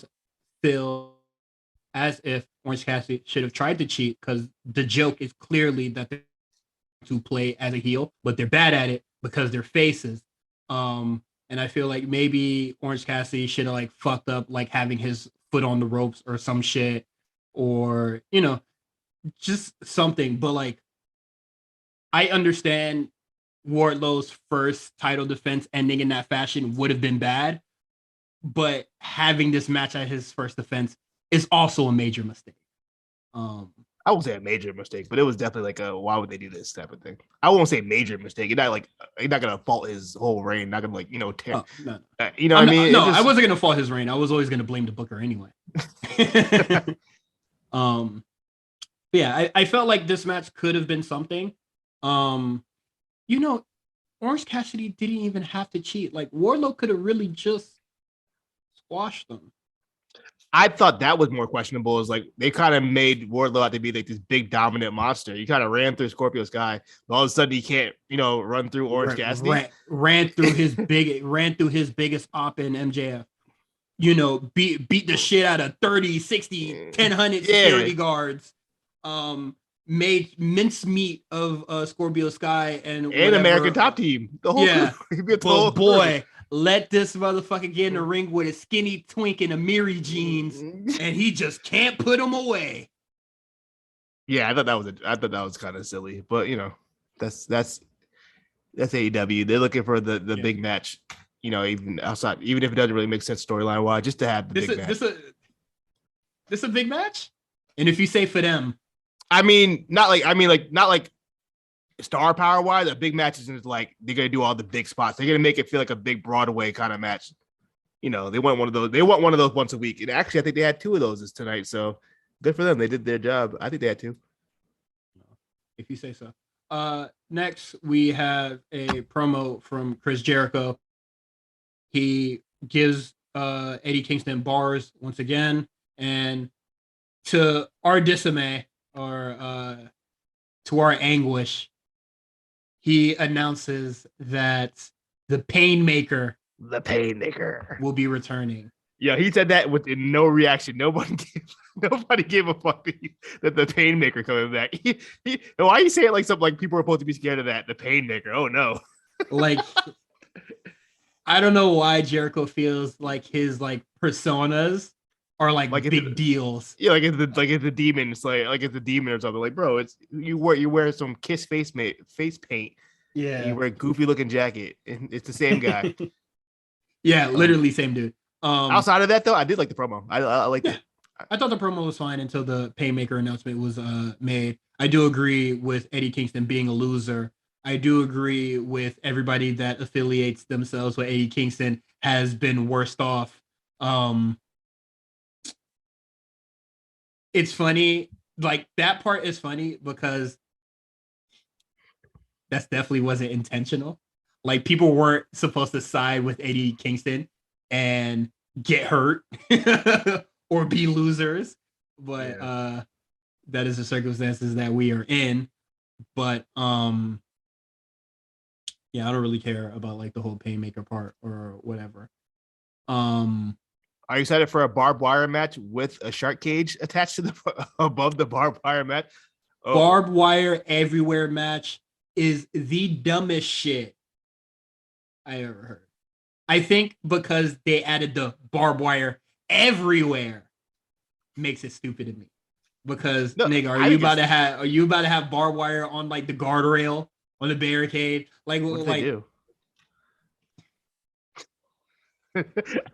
as if Orange Cassidy should have tried to cheat because the joke is clearly that they're to play as a heel, but they're bad at it because they're faces. And I feel like maybe Orange Cassidy should have like fucked up like having his foot on the ropes or some shit, or just something. But like, I understand Wardlow's first title defense ending in that fashion would have been bad, but having this match at his first defense is also a major mistake. I won't say a major mistake, but it was definitely like why would they do this type of thing? I won't say major mistake. You're not gonna fault his whole reign. Not gonna tear. No. You know what I mean? No, I wasn't gonna fault his reign. I was always gonna blame the booker anyway. Yeah, I felt like this match could have been something. Orange Cassidy didn't even have to cheat. Like Wardlow could have really just squashed them. I thought that was more questionable. Is like they kind of made Wardlow out to be like this big dominant monster. He kind of ran through Scorpio Sky, but all of a sudden he can't, run through Orange Cassidy. Ran through his biggest op in MJF. Beat the shit out of 30, 60, 1,000 security guards. Made mincemeat of Scorpio Sky and American Top Team. The whole crew. Boy. Let this motherfucker get in the ring with a skinny twink and a Miri jeans, and he just can't put them away. Yeah, I thought that was kind of silly, but that's AEW. They're looking for the big match, even outside, even if it doesn't really make sense storyline wise, just to have the big match. This a big match, and if you say for them, not like star power wise, a big match isn't like they're gonna do all the big spots. They're gonna make it feel like a big Broadway kind of match. They want one of those. They want one of those once a week. And actually, I think they had 2 of those tonight. So good for them. They did their job. I think they had 2. If you say so. Next we have a promo from Chris Jericho. He gives Eddie Kingston bars once again, and to our dismay or to our anguish, he announces that the Painmaker will be returning. Yeah, he said that with no reaction. Nobody gave a fuck that the Painmaker coming back. Why you say it like something like people are supposed to be scared of that? The Painmaker. Oh no. Like, I don't know why Jericho feels like his like personas are like big deals. Yeah, like it's the demon. It's like it's a demon or something. Like, bro, it's you wear some Kiss face paint. Yeah, And you wear a goofy looking jacket, and it's the same guy. Yeah, literally same dude. Outside of that, though, I did like the promo. I liked it. I thought the promo was fine until the Paymaker announcement was made. I do agree with Eddie Kingston being a loser. I do agree with everybody that affiliates themselves with Eddie Kingston has been worst off. It's funny, like that part is funny because that definitely wasn't intentional. Like people weren't supposed to side with Eddie Kingston and get hurt or be losers, but that is the circumstances that we are in. But yeah, I don't really care about like the whole Paymaker part or whatever. Are you excited for a barbed wire match with a shark cage attached to the above the barbed wire match? Oh. Barbed wire everywhere match is the dumbest shit I ever heard. I think because they added the barbed wire everywhere makes it stupid to me. Because nigga, are you about to have barbed wire on like the guardrail on the barricade? Like what like they do?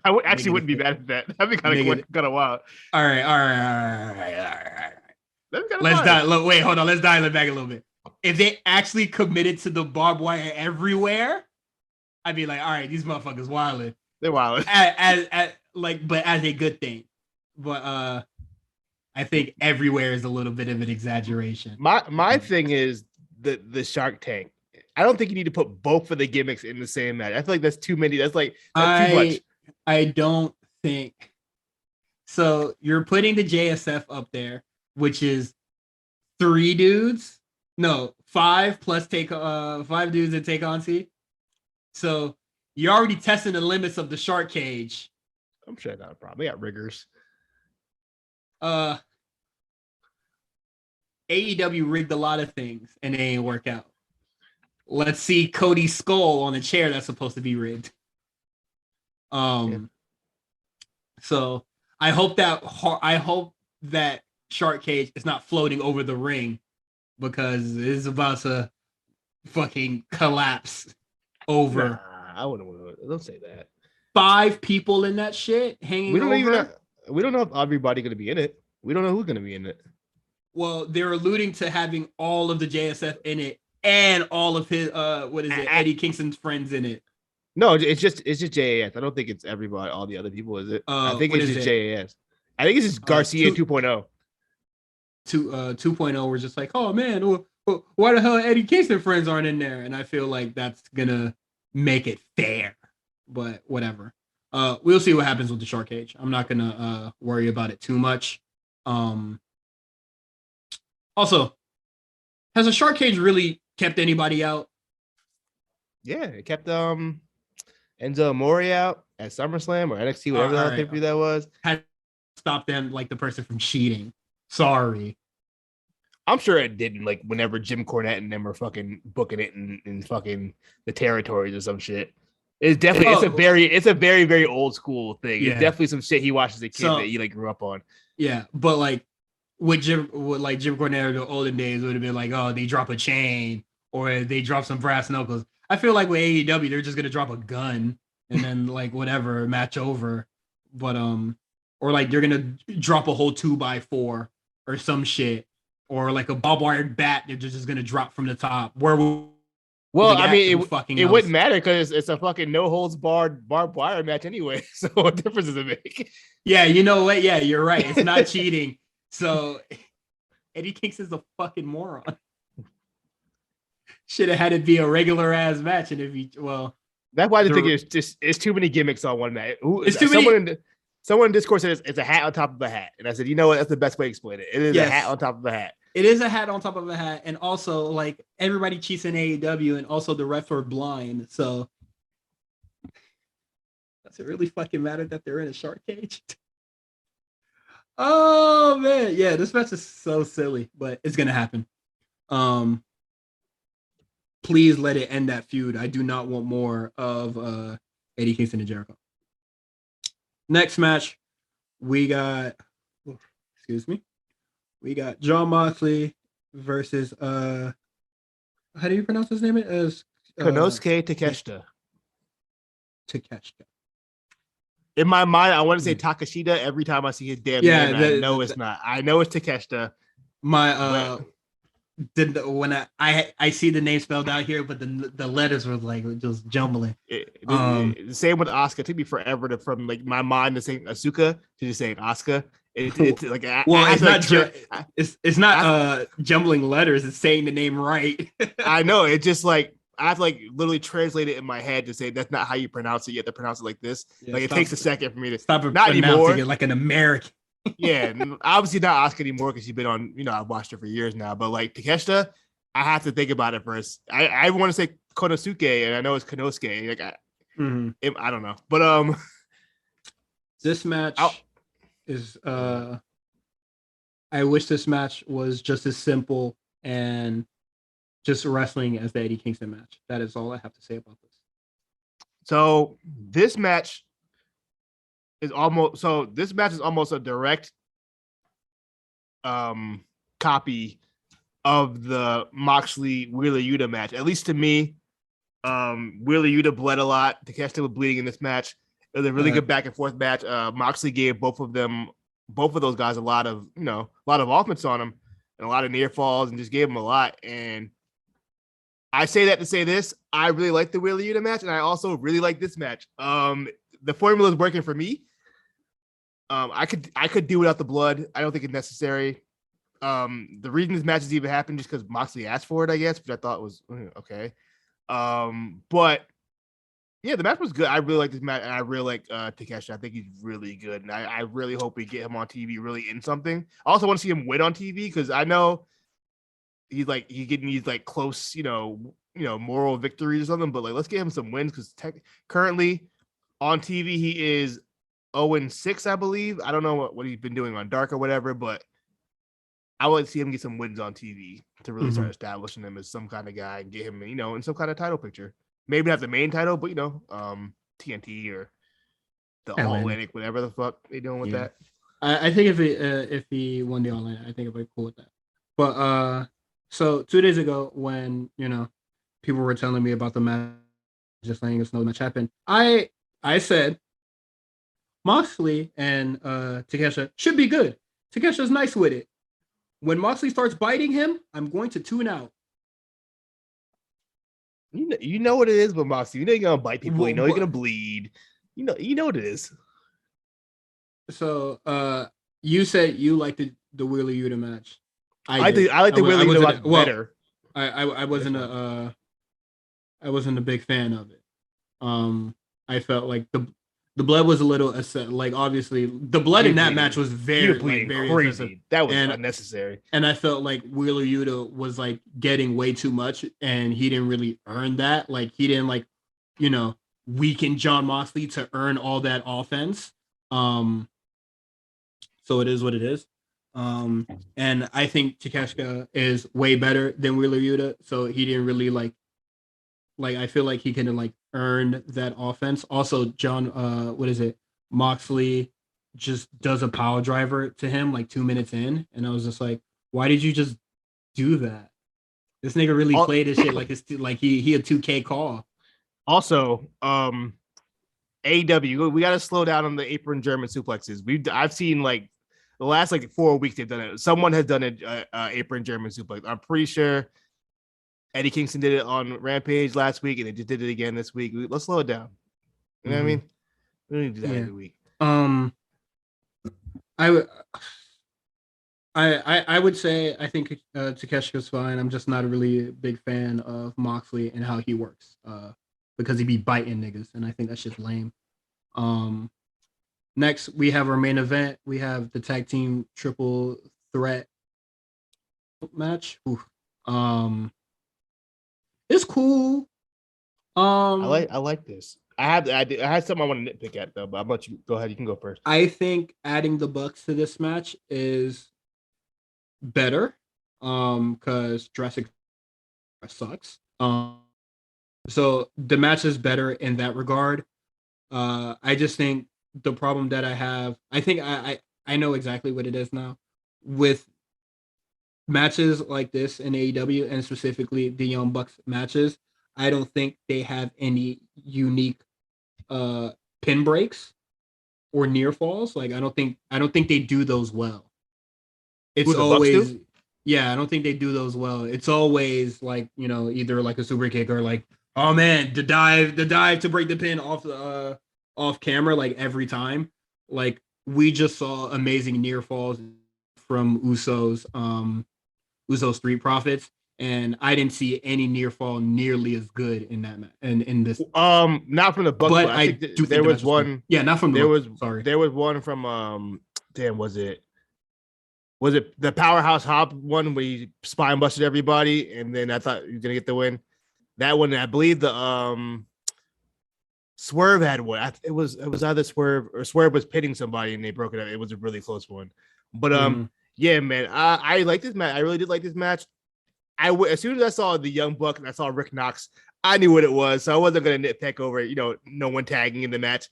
I actually wouldn't be mad at that. That'd be kind of wild. All right. Let's dial. Wait, hold on. Let's dial it back a little bit. If they actually committed to the barbed wire everywhere, I'd be like, all right, these motherfuckers wilding. They're wilding. But as a good thing. But I think everywhere is a little bit of an exaggeration. My thing is the Shark Tank. I don't think you need to put both of the gimmicks in the same match. I feel like that's too many. That's too much. I don't think so. You're putting the JSF up there, which is 3 dudes. No, 5 plus 5 dudes that take on C. So you're already testing the limits of the shark cage. I'm sure not a problem. We got riggers. AEW rigged a lot of things and they ain't work out. Let's see Cody's skull on a chair that's supposed to be rigged. So I hope that shark cage is not floating over the ring because it's about to fucking collapse over. Nah, I wouldn't. Don't say that. 5 people in that shit hanging over. We don't know if everybody's going to be in it. We don't know who's going to be in it. Well, they're alluding to having all of the JSF in it and all of his Eddie Kingston's friends in it. No, it's just JAS. I don't think it's everybody, all the other people, is it? I think it's just JAS. I think it's just Garcia 2.0. 2.0 was just like, oh man, why the hell Eddie Kingston friends aren't in there? And I feel like that's gonna make it fair, but whatever. We'll see what happens with the shark cage. I'm not gonna worry about it too much. Also, has a shark cage really kept anybody out? Yeah, it kept Enzo Amore out at SummerSlam or NXT, whatever the hell pay-per-view that was. Had to stop them like the person from cheating. Sorry. I'm sure it didn't, like whenever Jim Cornette and them were fucking booking it in fucking the territories or some shit. It's definitely it's a very, very old school thing. Yeah. It's definitely some shit he watched as a kid that he like grew up on. Yeah, but like with Jim Cornette in the olden days would have been like, oh, they drop a chain or they drop some brass knuckles. I feel like with AEW, they're just gonna drop a gun and then like whatever, match over. But or like they're gonna drop a whole 2x4 or some shit, or like a barbed wire bat they're just gonna drop from the top. Well, I mean, it wouldn't matter because it's a fucking no holds barred barbed wire match anyway. So what difference does it make? Yeah, you know what? Yeah, you're right. It's not cheating. So Eddie Kingston's a fucking moron. Should have had it be a regular ass match, and that's why the thing is just it's too many gimmicks on one match. It's too many. Someone in Discord said it's a hat on top of a hat, and I said, you know what? That's the best way to explain it. It is a hat on top of a hat. It is a hat on top of a hat, and also like everybody cheats in AEW, and also the refs are blind. So does it really fucking matter that they're in a shark cage? Oh man, yeah, this match is so silly, but it's gonna happen. Please let it end that feud. I do not want more of Eddie Kingston and Jericho. Next match, we got we got Jon Moxley versus how do you pronounce his name? As Konosuke Takeshita. Takeshita. In my mind, I want to say Takashita every time I see his damn name. I know it's not. I know it's Takeshita. My when I see the name spelled out here, but the letters were like just jumbling. Same with Asuka. It took me forever to from like my mind to say Asuka to just saying Asuka. It's like it's not jumbling letters. It's saying the name right. I know. It's just like I have to like literally translate it in my head to say that's not how you pronounce it. You have to pronounce it like this. Yeah, like it takes a second for me to stop not anymore. It like an American. Yeah, obviously not Asuka anymore because she's been on. I've watched her for years now. But like Takeshita, I have to think about it first. I want to say Konosuke, and I know it's Konosuke. Like I don't know, but this match is I wish this match was just as simple and just wrestling as the Eddie Kingston match. That is all I have to say about this. So this match is almost a direct copy of the Moxley Wheeler Yuta match. At least to me, Wheeler Yuta bled a lot. Takeshita was bleeding in this match. It was a really good back and forth match. Moxley gave both of those guys a lot of offense on them and a lot of near falls and just gave them a lot. And I say that to say this: I really like the Wheeler Yuta match, and I also really like this match. The formula is working for me. I could do without the blood. I don't think it's necessary. The reason this match has even happened just because Moxley asked for it, I guess, which I thought was okay. But yeah, the match was good. I really like this match, and I really like Takeshita. I think he's really good, and I really hope we get him on TV, really in something. I also want to see him win on TV because I know he's getting these like close, moral victories or something. But like, let's get him some wins because currently on TV he is 0-6, I believe. I don't know what he's been doing on Dark or whatever, but I would see him get some wins on TV to really start establishing him as some kind of guy and get him, in some kind of title picture. Maybe not the main title, but TNT or the All Atlantic, whatever the fuck they doing with that. I think if he won the All Atlantic, I think it'd be cool with that. But so 2 days ago, when people were telling me about the match, just letting us know the match happened, I said Moxley and Takeshita should be good. Takeshita's nice with it. When Moxley starts biting him, I'm going to tune out. You know what it is with Moxley. You know you're gonna bite people. You know you're gonna bleed. You know what it is. So you said you liked the Wheeler Yuta match. I like the Wheeler Yuta match better. I wasn't a big fan of it. I felt like the blood was a little like obviously the blood in that match was very crazy. Excessive. That was unnecessary. And I felt like Wheeler Yuta was like getting way too much, and he didn't really earn that. Like he didn't weaken Jon Moxley to earn all that offense. So it is what it is. And I think Takeshita is way better than Wheeler Yuta, so he didn't really like I feel like he can earn that offense. Also, Moxley just does a power driver to him 2 minutes in, and I was just like, why did you just do that? This nigga really played this shit he a 2K call. Also, AEW, we got to slow down on the apron German suplexes. I've seen the last 4 weeks they've done it. Someone has done an apron German suplex. I'm pretty sure Eddie Kingston did it on Rampage last week, and they just did it again this week. Let's slow it down. You know what I mean? We don't need to do that every week. I would say I think Takeshita's fine. I'm just not a really big fan of Moxley and how he works. Because he be biting niggas, and I think that's just lame. Next, we have our main event. We have the tag team triple threat match. It's cool. I like this. I had something I want to nitpick at though, but I'll let you go ahead. You can go first. I think adding the Bucks to this match is better. Because Jurassic sucks. So the match is better in that regard. I just think the problem that I have, I think I know exactly what it is now with matches like this in AEW and specifically the Young Bucks matches. I don't think they have any unique pin breaks or near falls. Like I don't think they do those well. It's Who, the Bucks always do? yeah, I don't think they do those well. It's always like, either like a super kick or like, oh man, the dive to break the pin off the off camera like every time. Like we just saw amazing near falls from Usos Street Profits, and I didn't see any near fall nearly as good in that in this. Not from the Bucks, But but I I think do think there the was match was good. one. Yeah, not from the There Bucks. was Sorry. there was one from damn, was it the Powerhouse Hop one where he spine busted everybody, and then I thought he was gonna get the win. That one, I believe the Swerve had one. It was either Swerve or Swerve was pitting somebody and they broke it up. It was a really close one. But yeah, man, I like this match. I really did like this match. As soon as I saw the Young Buck and I saw Rick Knox, I knew what it was, so I wasn't gonna nitpick over no one tagging in the match.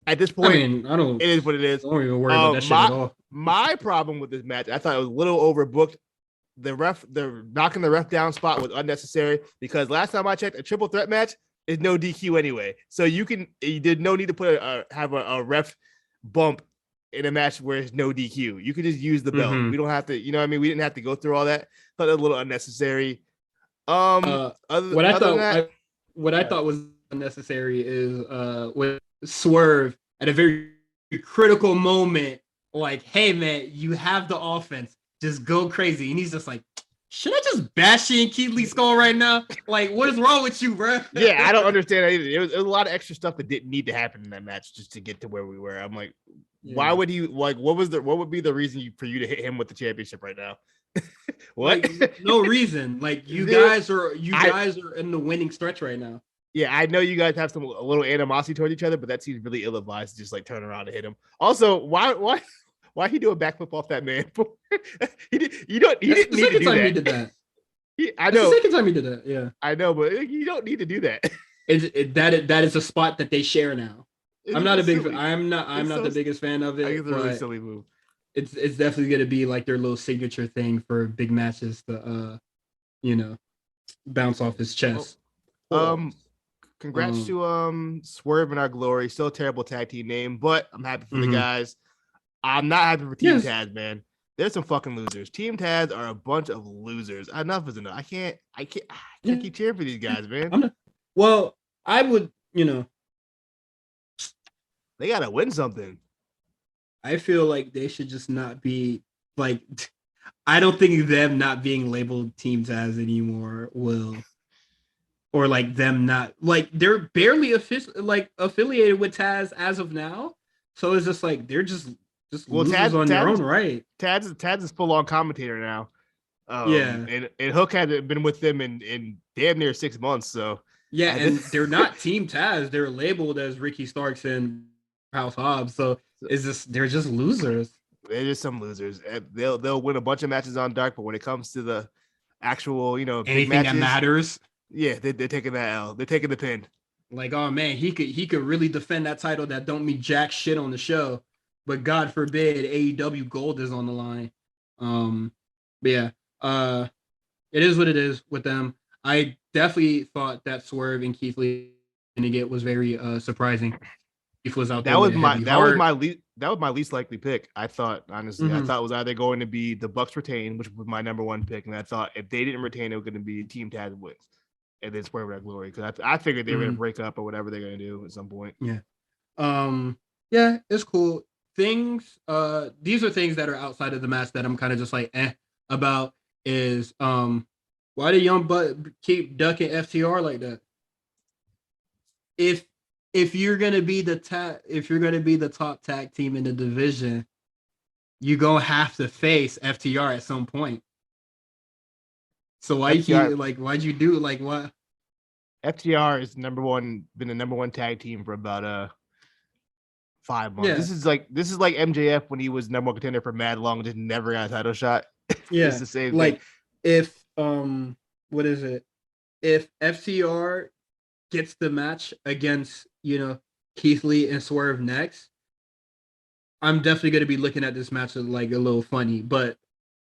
At this point, I mean, I don't. It is what it is. Don't even worry about that shit at all. My problem with this match, I thought it was a little overbooked. The knocking the ref down spot was unnecessary because last time I checked, a triple threat match is no DQ anyway. So you did no need to put have a ref bump in a match where it's no DQ. You could just use the belt. We don't have to, you know what I mean? We didn't have to go through all that. Thought that was a little unnecessary. What I thought was unnecessary is with Swerve at a very critical moment, like, hey man, you have the offense, just go crazy. And he's just like, should I just bash in Keith Lee's skull right now? Like, what is wrong with you, bro? Yeah, I don't understand that either. It was a lot of extra stuff that didn't need to happen in that match just to get to where we were. I'm like, why would he what would be the reason for you to hit him with the championship right now? What? Like, no reason. Like you guys are in the winning stretch right now. Yeah, I know you guys have a little animosity toward each other, but that seems really ill-advised to just like turn around and hit him. Also, why he do a backflip off that man? He didn't need to do that. He did that. I know. The second time he did that. Yeah, I know, but you don't need to do that. That is a spot that they share now. I'm not so the biggest fan of it. I think it's a really silly move. It's definitely gonna be like their little signature thing for big matches to bounce off his chest. Congrats to Swerve and Our Glory. Still a terrible tag team name, but I'm happy for the guys. I'm not happy for Team Taz, man. There's some fucking losers. Team Taz are a bunch of losers. Enough is enough. I can't keep cheering for these guys, man. I would, they gotta win something. I feel like they should just not be like. I don't think them not being labeled Team Taz anymore will, or like them not like they're barely affiliated with Taz as of now. So it's just like they're just losers on their own right. Taz is full on commentator now. And Hook hasn't been with them in damn near 6 months. So yeah, and they're not Team Taz. They're labeled as Ricky Starks and House Hobbs. So they're just losers. They're just some losers. They'll win a bunch of matches on Dark, but when it comes to the actual, anything big matches, that matters, yeah, they're taking that L. They're taking the pin. Like, oh man, he could really defend that title that don't mean jack shit on the show. But God forbid AEW Gold is on the line. But yeah, it is what it is with them. I definitely thought that Swerve and Keith Lee was very surprising. Keith was out there. That was my least likely pick. I thought, honestly, I thought it was either going to be the Bucks retain, which was my number one pick, and I thought if they didn't retain, it was going to be Team Taz wins, and then Swerve at Glory, because I figured they were going to break up or whatever they're going to do at some point. Yeah. Yeah, it's cool. Things. These are things that are outside of the match that I'm kind of just like about. Is why do Young Buck keep ducking FTR like that? If you're gonna be the top tag team in the division, you're gonna have to face FTR at some point. So why'd you do like what? FTR is been the number one tag team for about 5 months. Yeah. This is like MJF when he was number one contender for mad long, just never got a title shot. Yeah, it's the same like thing. If what is it? If FTR gets the match against Keith Lee and Swerve next, I'm definitely going to be looking at this match as like a little funny. But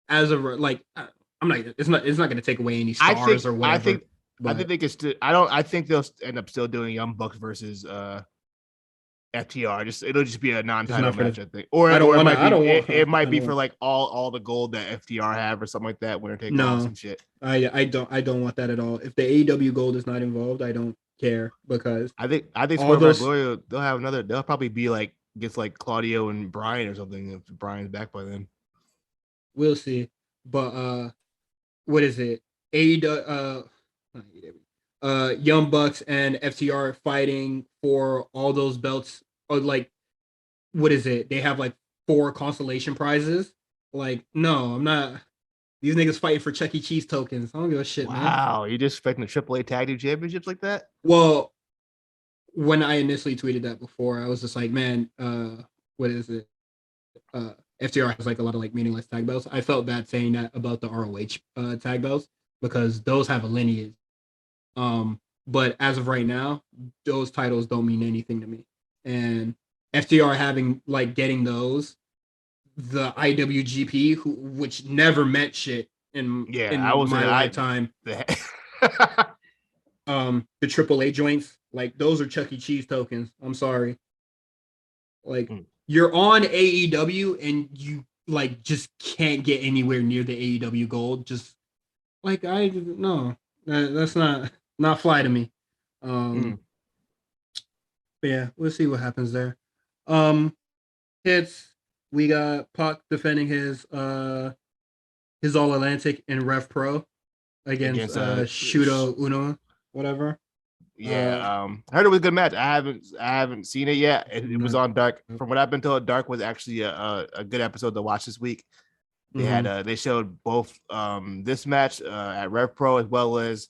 as of like, I'm not. It's not going to take away any stars or whatever. I think they could still. I think they'll end up still doing Young Bucks versus FTR. It'll just be a non-title match, I think. Or it might be for like all the gold that FTR have or something like that. Winner take all some shit. I don't want that at all. If the AEW gold is not involved, I don't care because I think Swerve Glory they'll have another. They'll probably be like gets like Claudio and Brian or something if Brian's back by then. We'll see. But what is it? AEW Young Bucks and FTR fighting for all those belts. Or like, what is it? They have like 4 consolation prizes. Like, no, I'm not. These niggas fighting for Chuck E. Cheese tokens. I don't give a shit, man. Wow, you just expecting the AAA Tag Team Championships like that? Well, when I initially tweeted that before, I was just like, man, what is it? FTR has like a lot of like meaningless tag belts. I felt bad saying that about the ROH tag belts because those have a lineage. But as of right now, those titles don't mean anything to me. And FTR having like getting those, the IWGP, which never meant shit in my lifetime. The AAA joints, like those are Chuck E. Cheese tokens. I'm sorry. Like you're on AEW and you like just can't get anywhere near the AEW gold. Just like that's not fly to me. But yeah, we'll see what happens there. Hits. We got Pac defending his All Atlantic in Rev Pro against Shuto Uno, whatever. Yeah, I heard it was a good match. I haven't seen it yet. It was on Dark. From what I've been told, Dark was actually a good episode to watch this week. They had they showed both this match at Rev Pro as well as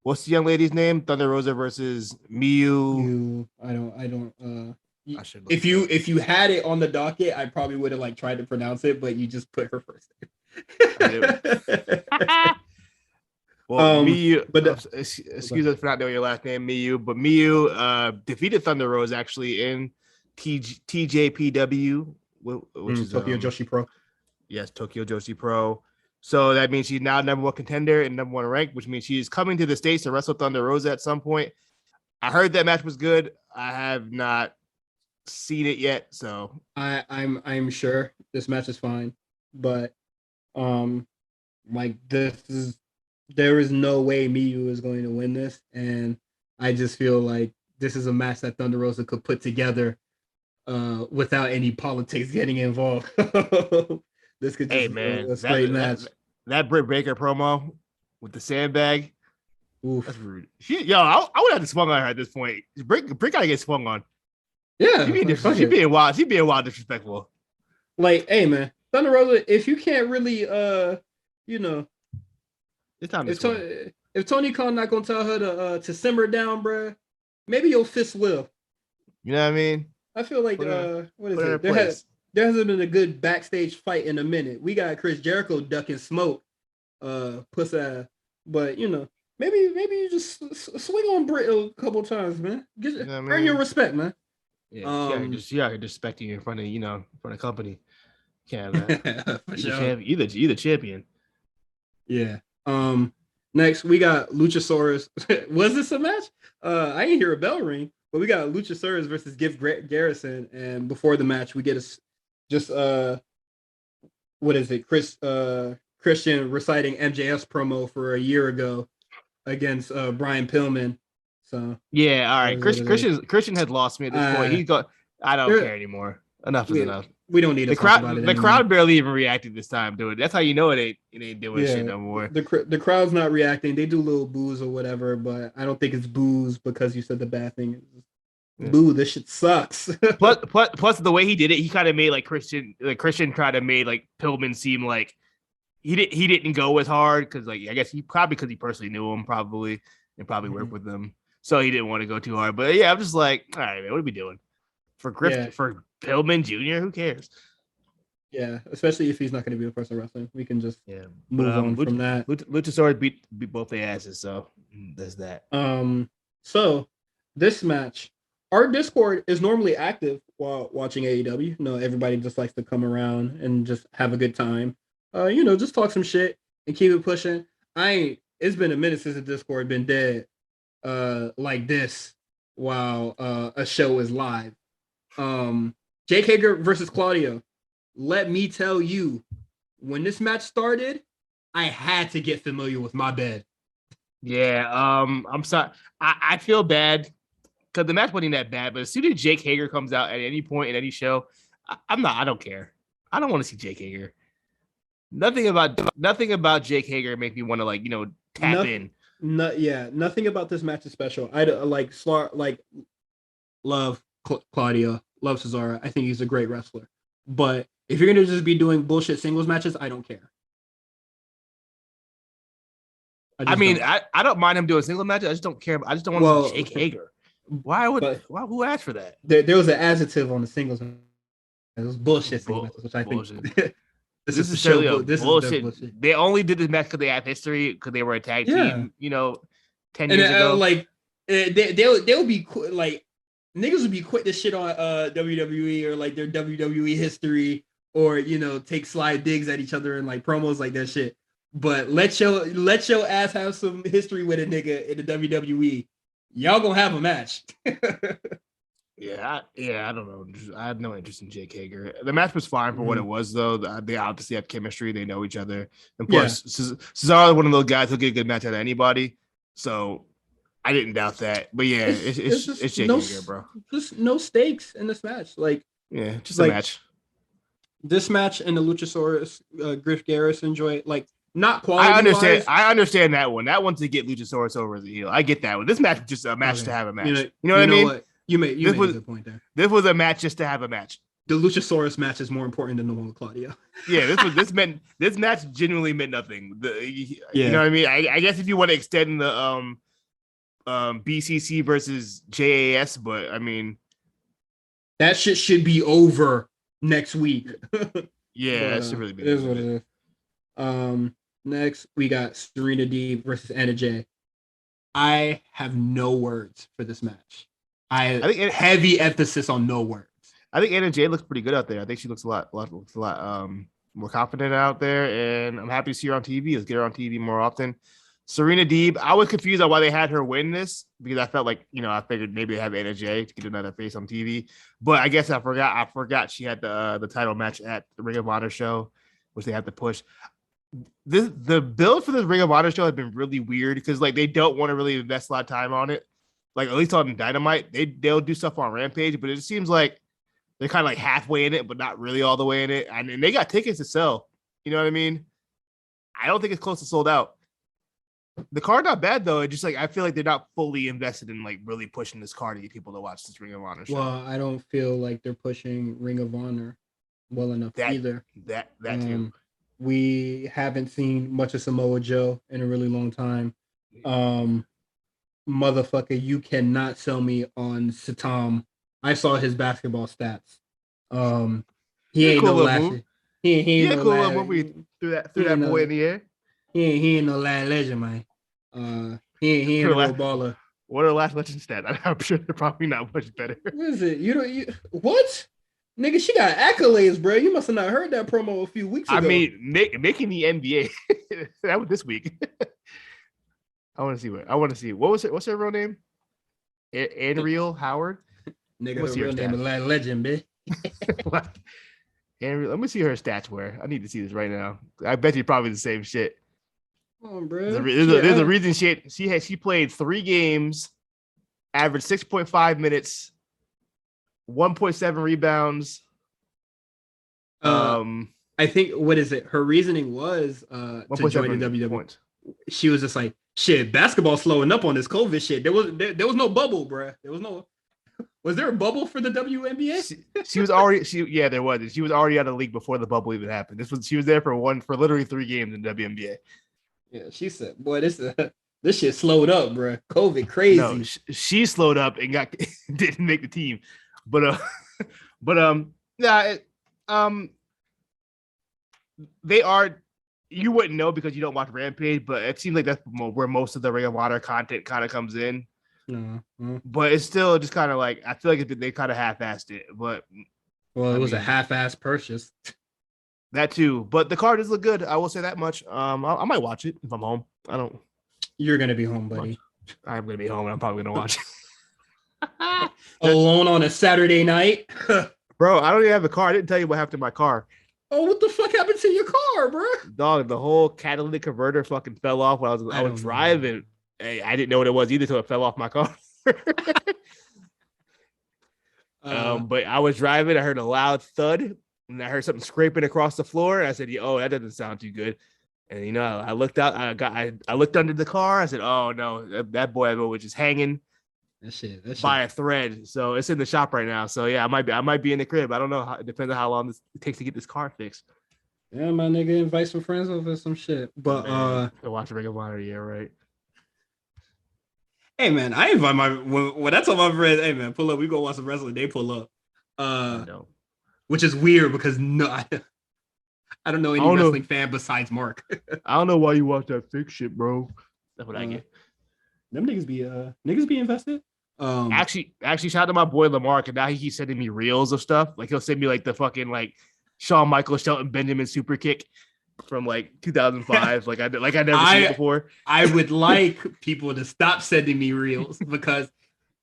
what's the young lady's name? Thunder Rosa versus Miyu. I don't. If you had it on the docket, I probably would have like tried to pronounce it, but you just put her first name. Well, Miyu, but excuse us for not knowing your last name, Miyu. But Miyu defeated Thunder Rosa actually in TJPW, which is Tokyo Joshi Pro. Yes, Tokyo Joshi Pro. So that means she's now number 1 contender and number 1 ranked, which means she's coming to the States to wrestle Thunder Rosa at some point. I heard that match was good. I have not seen it yet, so I'm sure this match is fine, but like there is no way Miyu is going to win this, and I just feel like this is a match that Thunder Rosa could put together without any politics getting involved. This could just be a straight match. That Britt Baker promo with the sandbag. Oof. That's rude. I would have to swung on her at this point. Britt gotta get swung on. Yeah, she being wild. She being wild disrespectful. Like, hey man, Thunder Rosa, if you can't really, it's time if Tony Khan not gonna tell her to simmer down, bruh, maybe your fist will. You know what I mean? I feel like what is it? There hasn't been a good backstage fight in a minute. We got Chris Jericho ducking smoke, pussy, but maybe you just swing on Britt a couple times, man. Earn your respect, man. Yeah, you're respecting you in front of company. Can't you're the champion. Yeah. Next we got Luchasaurus. Was this a match? I didn't hear a bell ring, but we got Luchasaurus versus Gift Garrison, and before the match we get what is it? Christian reciting MJF's promo for a year ago against Brian Pillman. So yeah, all right. Christian has lost me at this point. He's got. I don't care anymore. Enough is enough. We don't need to talk about it. The crowd barely even reacted this time to it. That's how you know it ain't doing shit no more. The crowd's not reacting. They do little boos or whatever, but I don't think it's boos because you said the bad thing. Boo, this shit sucks. plus the way he did it, he kind of made like Christian tried to make like Pillman seem like he didn't go as hard because like I guess he probably because he personally knew him probably and probably worked with them, so he didn't want to go too hard. But yeah, I'm just like, all right, man, what are we doing for for Pillman Jr.? Who cares? Yeah, especially if he's not going to be the person wrestling, we can just move on from that. Luchasaurus beat both their asses, so there's that. So this match, our Discord is normally active while watching AEW. You know, everybody just likes to come around and just have a good time. Just talk some shit and keep it pushing. It's been a minute since the Discord been dead like this while a show is live. Jake Hager versus Claudio. Let me tell you, when this match started, I had to get familiar with my bed. Yeah, I'm sorry. I feel bad because the match wasn't that bad, but as soon as Jake Hager comes out at any point in any show, I don't care. I don't want to see Jake Hager. Nothing about Jake Hager make me want to tap in. Nothing about this match is special. I love Claudio, love Cesaro. I think he's a great wrestler. But if you're gonna just be doing bullshit singles matches, I don't care. I don't mind him doing single matches. I just don't care. I just don't want to see Jake Hager. Who asked for that? There was an adjective on the singles. It was bullshit singles matches, which I think this is bullshit. They only did this match because they have history, because they were a tag team, 10 years ago. They'll be like, niggas would be quick to shit on WWE or like their WWE history, or take sly digs at each other and like promos like that shit. But let your ass have some history with a nigga in the WWE. Y'all gonna have a match. I don't know. I have no interest in Jake Hager. The match was fine for what it was, though. They obviously have chemistry. They know each other. And plus, Cesaro is one of those guys who'll get a good match out of anybody. So I didn't doubt that. But yeah, it's Jake Hager, bro. Just no stakes in this match. Just a match. This match and the Luchasaurus, Griff Garrison joint, not quality. I understand that one. That one's to get Luchasaurus over as a heel. I get that one. This match is just a match to have a match. You know what I mean? You made a good point there. This was a match just to have a match. The Luchasaurus match is more important than the one with Claudio. Yeah, this match genuinely meant nothing. You know what I mean? I guess if you want to extend the BCC versus JAS, but I mean, that shit should be over next week. That should really be. It is what it is. Next we got Serena Deeb versus Anna Jay. I have no words for this match. I think heavy emphasis on no words. I think Anna Jay looks pretty good out there. I think she looks a lot more confident out there, and I'm happy to see her on TV. Let's get her on TV more often. Serena Deeb, I was confused on why they had her win this, because I felt like, I figured maybe they have Anna Jay to get another face on TV. But I guess I forgot she had the title match at the Ring of Honor show, which they have to push. The build for this Ring of Honor show has been really weird, because they don't want to really invest a lot of time on it. At least on Dynamite, they'll do stuff on Rampage, but it seems like they're kind of halfway in it, but not really all the way in it. And they got tickets to sell. You know what I mean? I don't think it's close to sold out. The card not bad though. It just I feel like they're not fully invested in really pushing this card to get people to watch this Ring of Honor show. Well, I don't feel like they're pushing Ring of Honor well enough either. That too. We haven't seen much of Samoa Joe in a really long time. Motherfucker, you cannot sell me on Satam. I saw his basketball stats. He ain't no Lash. He ain't no Lash. Movie threw that boy in the air. He ain't no Lash Legend, man. He ain't no baller. What are Lash Legend stats? I'm sure they're probably not much better. What is it? What? Nigga, she got accolades, bro. You must have not heard that promo a few weeks ago. I mean, making the NBA. That was this week. I want to see. What's her real name? Anriel Howard. Nigga, her real name is Lash Legend, bitch. Let me see her stats. Where I need to see this right now. I bet you probably the same shit. Come on, bro. There's a reason she played 3 games, averaged 6.5 minutes, 1.7 rebounds. I think, what is it? Her reasoning was to join the WWE. She was just like, shit, basketball slowing up on this COVID shit. There was no bubble, bro. Was there a bubble for the WNBA? She was already there was. She was already out of the league before the bubble even happened. She was there for literally 3 games in the WNBA. Yeah, she said, boy, this shit slowed up, bro. COVID crazy. No, she slowed up and didn't make the team. They are. You wouldn't know because you don't watch Rampage, but it seems like that's where most of the Ring of Honor content kind of comes in. But it's still just kind of like I feel like they kind of half-assed it. But well, it was a half-ass purchase. That too. But the card does look good. I will say that much. I might watch it if I'm home. I don't. You're gonna be home, buddy. I'm gonna be home, and I'm probably gonna watch it. Alone on a Saturday night. Bro, I don't even have a car. I didn't tell you what happened to my car. Oh, what the fuck happened to your car, bro? Dog, the whole catalytic converter fucking fell off while I was driving. Hey, I didn't know what it was either, so it fell off my car. But I was driving. I heard a loud thud, and I heard something scraping across the floor. And I said, "Oh, that doesn't sound too good." And I looked out. I looked under the car. I said, "Oh no, that boy was just hanging." That shit. By a thread. So it's in the shop right now. So yeah, I might be in the crib. I don't know. It depends on how long it takes to get this car fixed. Yeah, my nigga, invite some friends over some shit. But to watch Ring of Honor, yeah, right. Hey man, I invite when I told my friends, hey man, pull up, we go watch some wrestling. They pull up. Which is weird because I don't know any wrestling fan besides Mark. I don't know why you watch that fake shit, bro. That's what I get. Them niggas be invested. Actually, shout out to my boy Lamarck, and now he keeps sending me reels of stuff. Like he'll send me like the fucking like Shawn Michaels, Shelton Benjamin super kick from like 2005. like I never seen it before. I would like people to stop sending me reels because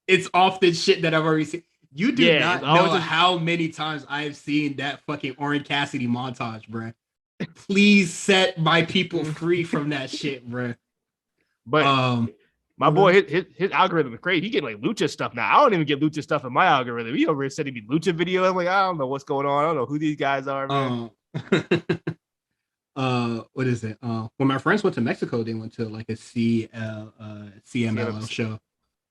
it's often shit that I've already seen. You do not know how many times I've seen that fucking Orange Cassidy montage, bruh. Please set my people free from that shit, bruh. But my boy, his algorithm is crazy. He getting like lucha stuff now. I don't even get lucha stuff in my algorithm. He over here sending me lucha video. I'm like, I don't know what's going on. I don't know who these guys are, man. What is it? When my friends went to Mexico, they went to like a CMLL show.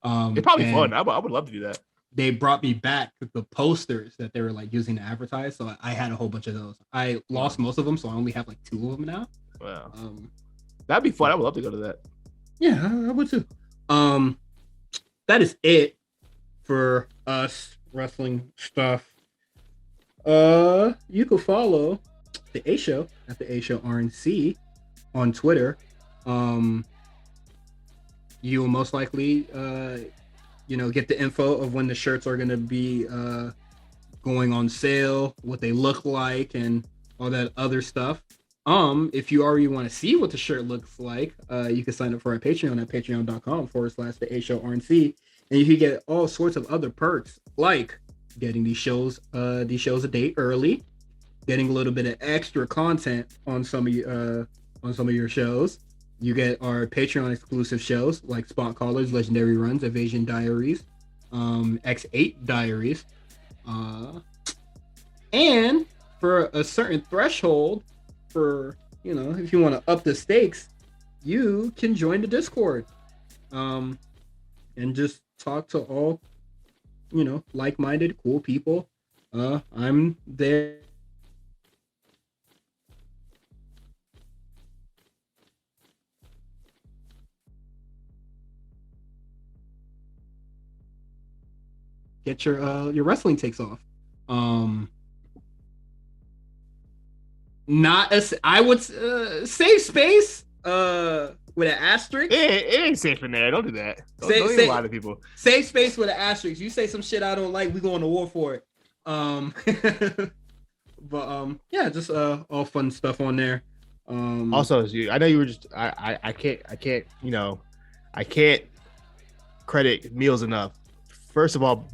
It's probably fun. I would love to do that. They brought me back the posters that they were like using to advertise. So I had a whole bunch of those. I lost most of them, so I only have like 2 of them now. Wow. That'd be fun. I would love to go to that. Yeah, I would too. That is it for us wrestling stuff. You can follow the A Show at the A Show RNC on Twitter. You will most likely get the info of when the shirts are gonna be going on sale, what they look like, and all that other stuff. If you already want to see what the shirt looks like, you can sign up for our Patreon at patreon.com/the A Show RNC, and you can get all sorts of other perks like getting these shows a day early, getting a little bit of extra content on some of your shows. You get our Patreon exclusive shows like Spot Callers, Legendary Runs, Evasion Diaries, X8 Diaries, and for a certain threshold, for if you want to up the stakes, you can join the Discord, and just talk to all like-minded, cool people. I'm there. Get your wrestling takes off. Not as I would safe space with an asterisk. It ain't safe in there. Don't do that. Don't a lot of people. Safe space with an asterisk. You say some shit I don't like, we going to war for it. But yeah, just all fun stuff on there. Also, I know you were just I can't credit Meals enough. First of all,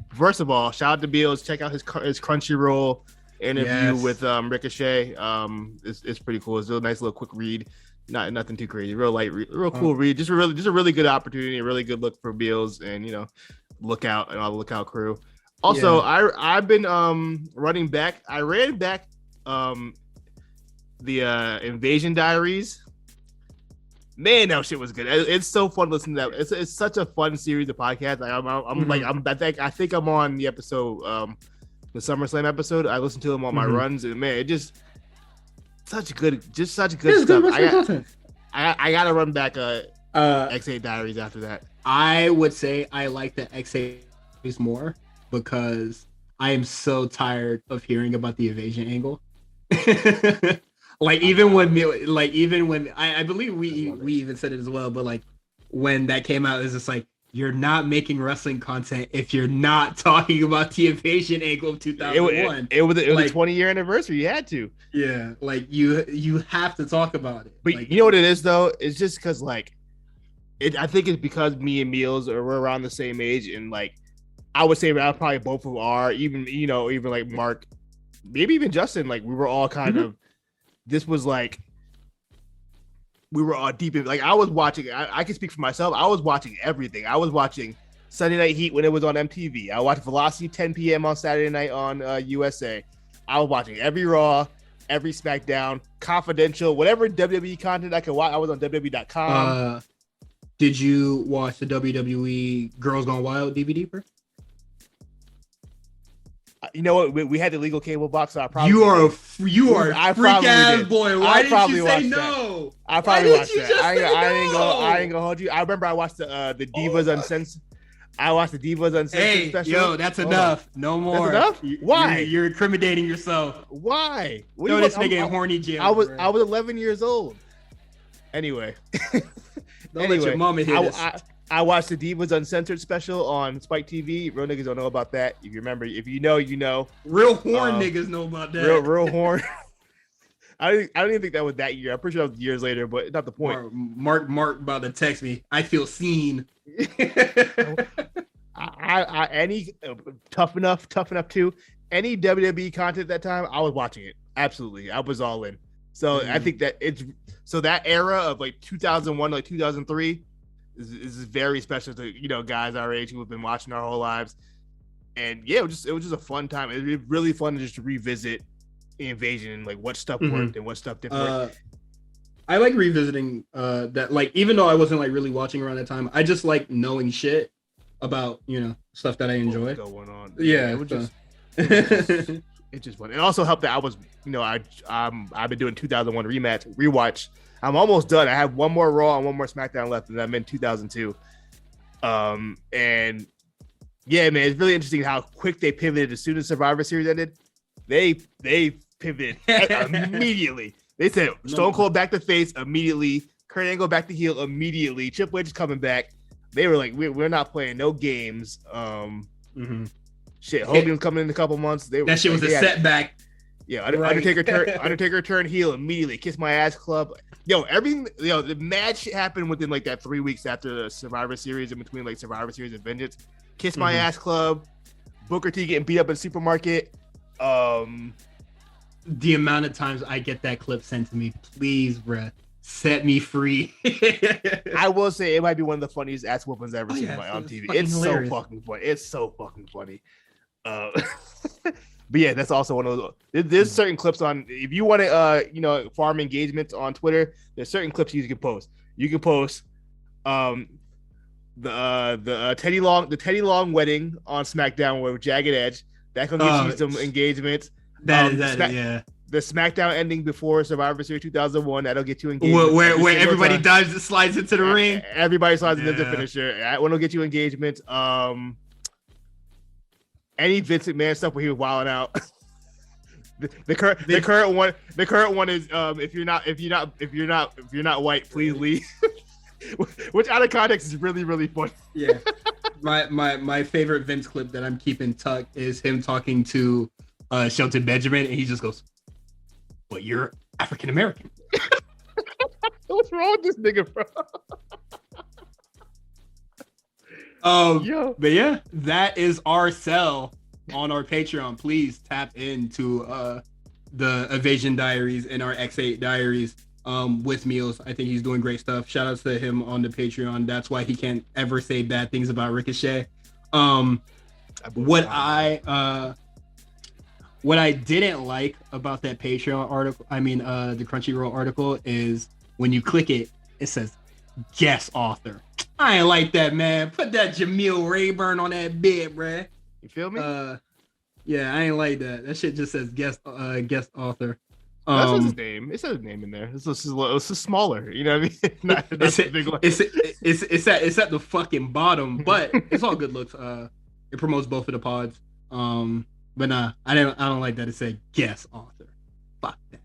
shout out to Meals. Check out his Crunchyroll interview with Ricochet. It's pretty cool. It's a nice little quick read. Nothing too crazy. Real light, real cool read. Just a really good opportunity. A really good look for Meals, and Lookout and all the Lookout crew. Also, I've been running back. I ran back the Invasion Diaries. Man, that shit was good. It's so fun listening to that. It's such a fun series of podcasts. I think I'm on the episode, the SummerSlam episode. I listened to them on my runs, and man, it just such good stuff. I gotta run back X8 Diaries after that. I would say I like the X8 more because I am so tired of hearing about the evasion angle. Even when I believe we even said it as well, but like when that came out, it's just like you're not making wrestling content if you're not talking about the invasion angle of 2001. It was like, a 20-year anniversary. You had to. Yeah, like you have to talk about it. But like, you know what it is though? It's just because like I think it's because me and Meals are we're around the same age, and like I would say I probably both of our even like Mark, maybe even Justin, like we were all kind of this was like we were all deep in like I was watching. I can speak for myself. I was watching everything. I was watching Sunday Night Heat when it was on MTV. I watched Velocity 10 p.m. on Saturday night on USA. I was watching every Raw, every SmackDown, Confidential, whatever WWE content I could watch. I was on WWE.com. Did you watch the WWE Girls Gone Wild DVD first? You know what? We had the legal cable box, so I probably you are a freak ass boy. Why didn't you say no? I probably watched that. I ain't gonna hold you. I remember I watched the Divas Uncensored. I watched the Divas Uncensored special. Yo, that's enough. No more. That's enough? Why? You're incriminating yourself. Why? Yo, this nigga in horny jail. I was 11 years old. Anyway. Don't let your mama hear this. I watched the Divas Uncensored special on Spike TV. Real niggas don't know about that. If you remember, if you know, you know. Real horn niggas know about that. Real horn. I don't even think that was that year. I'm pretty sure that was years later, but not the point. Mark about to text me. I feel seen. Any tough enough too. Any WWE content at that time, I was watching it. Absolutely, I was all in. So I think that that era of like 2001, like 2003, is very special to guys our age who have been watching our whole lives. And yeah, it was just a fun time. It was really fun just to revisit the invasion and like what stuff worked and what stuff didn't work. I like revisiting that, like, even though I wasn't like really watching around that time, I just like knowing shit about stuff that I enjoy. What's going on? Yeah, it was just it just fun. It also helped that I was I've been doing 2001 rewatch. I'm almost done. I have one more Raw and one more SmackDown left, and I'm in 2002. And yeah, man, it's really interesting how quick they pivoted as soon as Survivor Series ended. They pivoted immediately. They said Stone Cold back to face immediately. Kurt Angle back to heel immediately. Triple H is coming back. They were like, we're not playing no games. Shit, Hogan's coming in a couple months. That shit was a setback. Yeah, Undertaker turned heel immediately. Kiss My Ass Club. Yo, everything. The mad shit happened within like that 3 weeks after the Survivor Series, in between like Survivor Series and Vengeance. Kiss My Ass Club. Booker T getting beat up in the supermarket. The amount of times I get that clip sent to me, please, bruh, set me free. I will say it might be one of the funniest ass whoopings I've ever seen on TV. It's hilarious. So fucking funny. It's so fucking funny. But yeah, that's also one of those. There's certain clips on, if you want to, farm engagements on Twitter. There's certain clips you can post. You can post the Teddy Long wedding on SmackDown with Jagged Edge. That can get you some engagements. The SmackDown ending before Survivor Series 2001. That'll get you engagement. Where everybody slides into the ring. Everybody slides into the finisher. That one will get you engagement. Any Vince McMahon stuff where he was wilding out. the current one is if you're not white, please leave. Which out of context is really, really funny. Yeah. My favorite Vince clip that I'm keeping tucked is him talking to Shelton Benjamin, and he just goes, "Well, you're African American." What's wrong with this nigga, bro? But yeah, that is our sell on our Patreon. Please tap into the Evasion Diaries and our X8 Diaries with Meals. I think he's doing great stuff. Shout out to him on the Patreon. That's why he can't ever say bad things about Ricochet. What I didn't like about that Patreon article, the Crunchyroll article, is when you click it, it says guest author. I ain't like that, man. Put that Jamil Rayburn on that bit, bruh. You feel me? Yeah, I ain't like that. That shit just says guest author. That's his name. It says his name in there. It's just smaller. You know what I mean? Not the big one. It's at the fucking bottom, but it's all good looks. It promotes both of the pods. But nah, I don't like that it said guest author. Fuck that.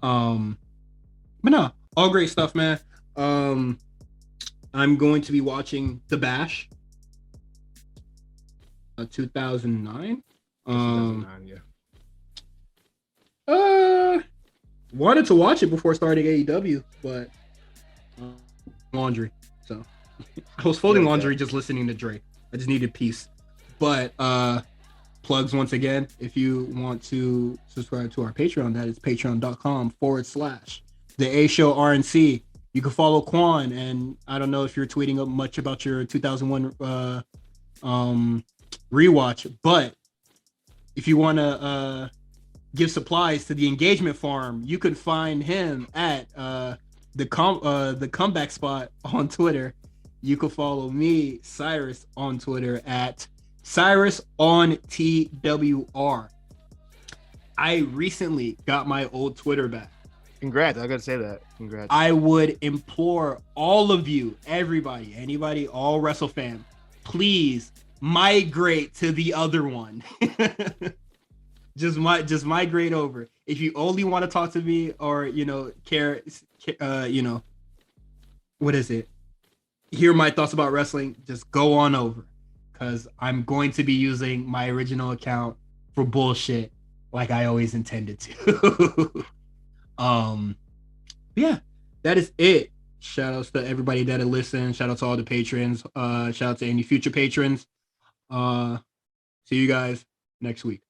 But no, all great stuff, man. I'm going to be watching The Bash. 2009. 2009, yeah. Wanted to watch it before starting AEW, but laundry. So I was folding laundry just listening to Drake. I just needed peace. But plugs once again, if you want to subscribe to our Patreon, that is patreon.com/the A Show RNC. You can follow Quan, and I don't know if you're tweeting up much about your 2001 rewatch, but if you want to give supplies to the engagement farm, you could find him at the comeback spot on Twitter. You can follow me, Cyrus, on Twitter at Cyrus on TWR. I recently got my old Twitter back. Congrats! I gotta say that. Congrats. I would implore all of you, everybody, anybody, all Wrestle fam, please migrate to the other one. just migrate over. If you only want to talk to me or care, what is it? Hear my thoughts about wrestling. Just go on over, because I'm going to be using my original account for bullshit, like I always intended to. Yeah, that is it. Shout outs to everybody that listened. Shout out to all the patrons. Shout out to any future patrons. See you guys next week.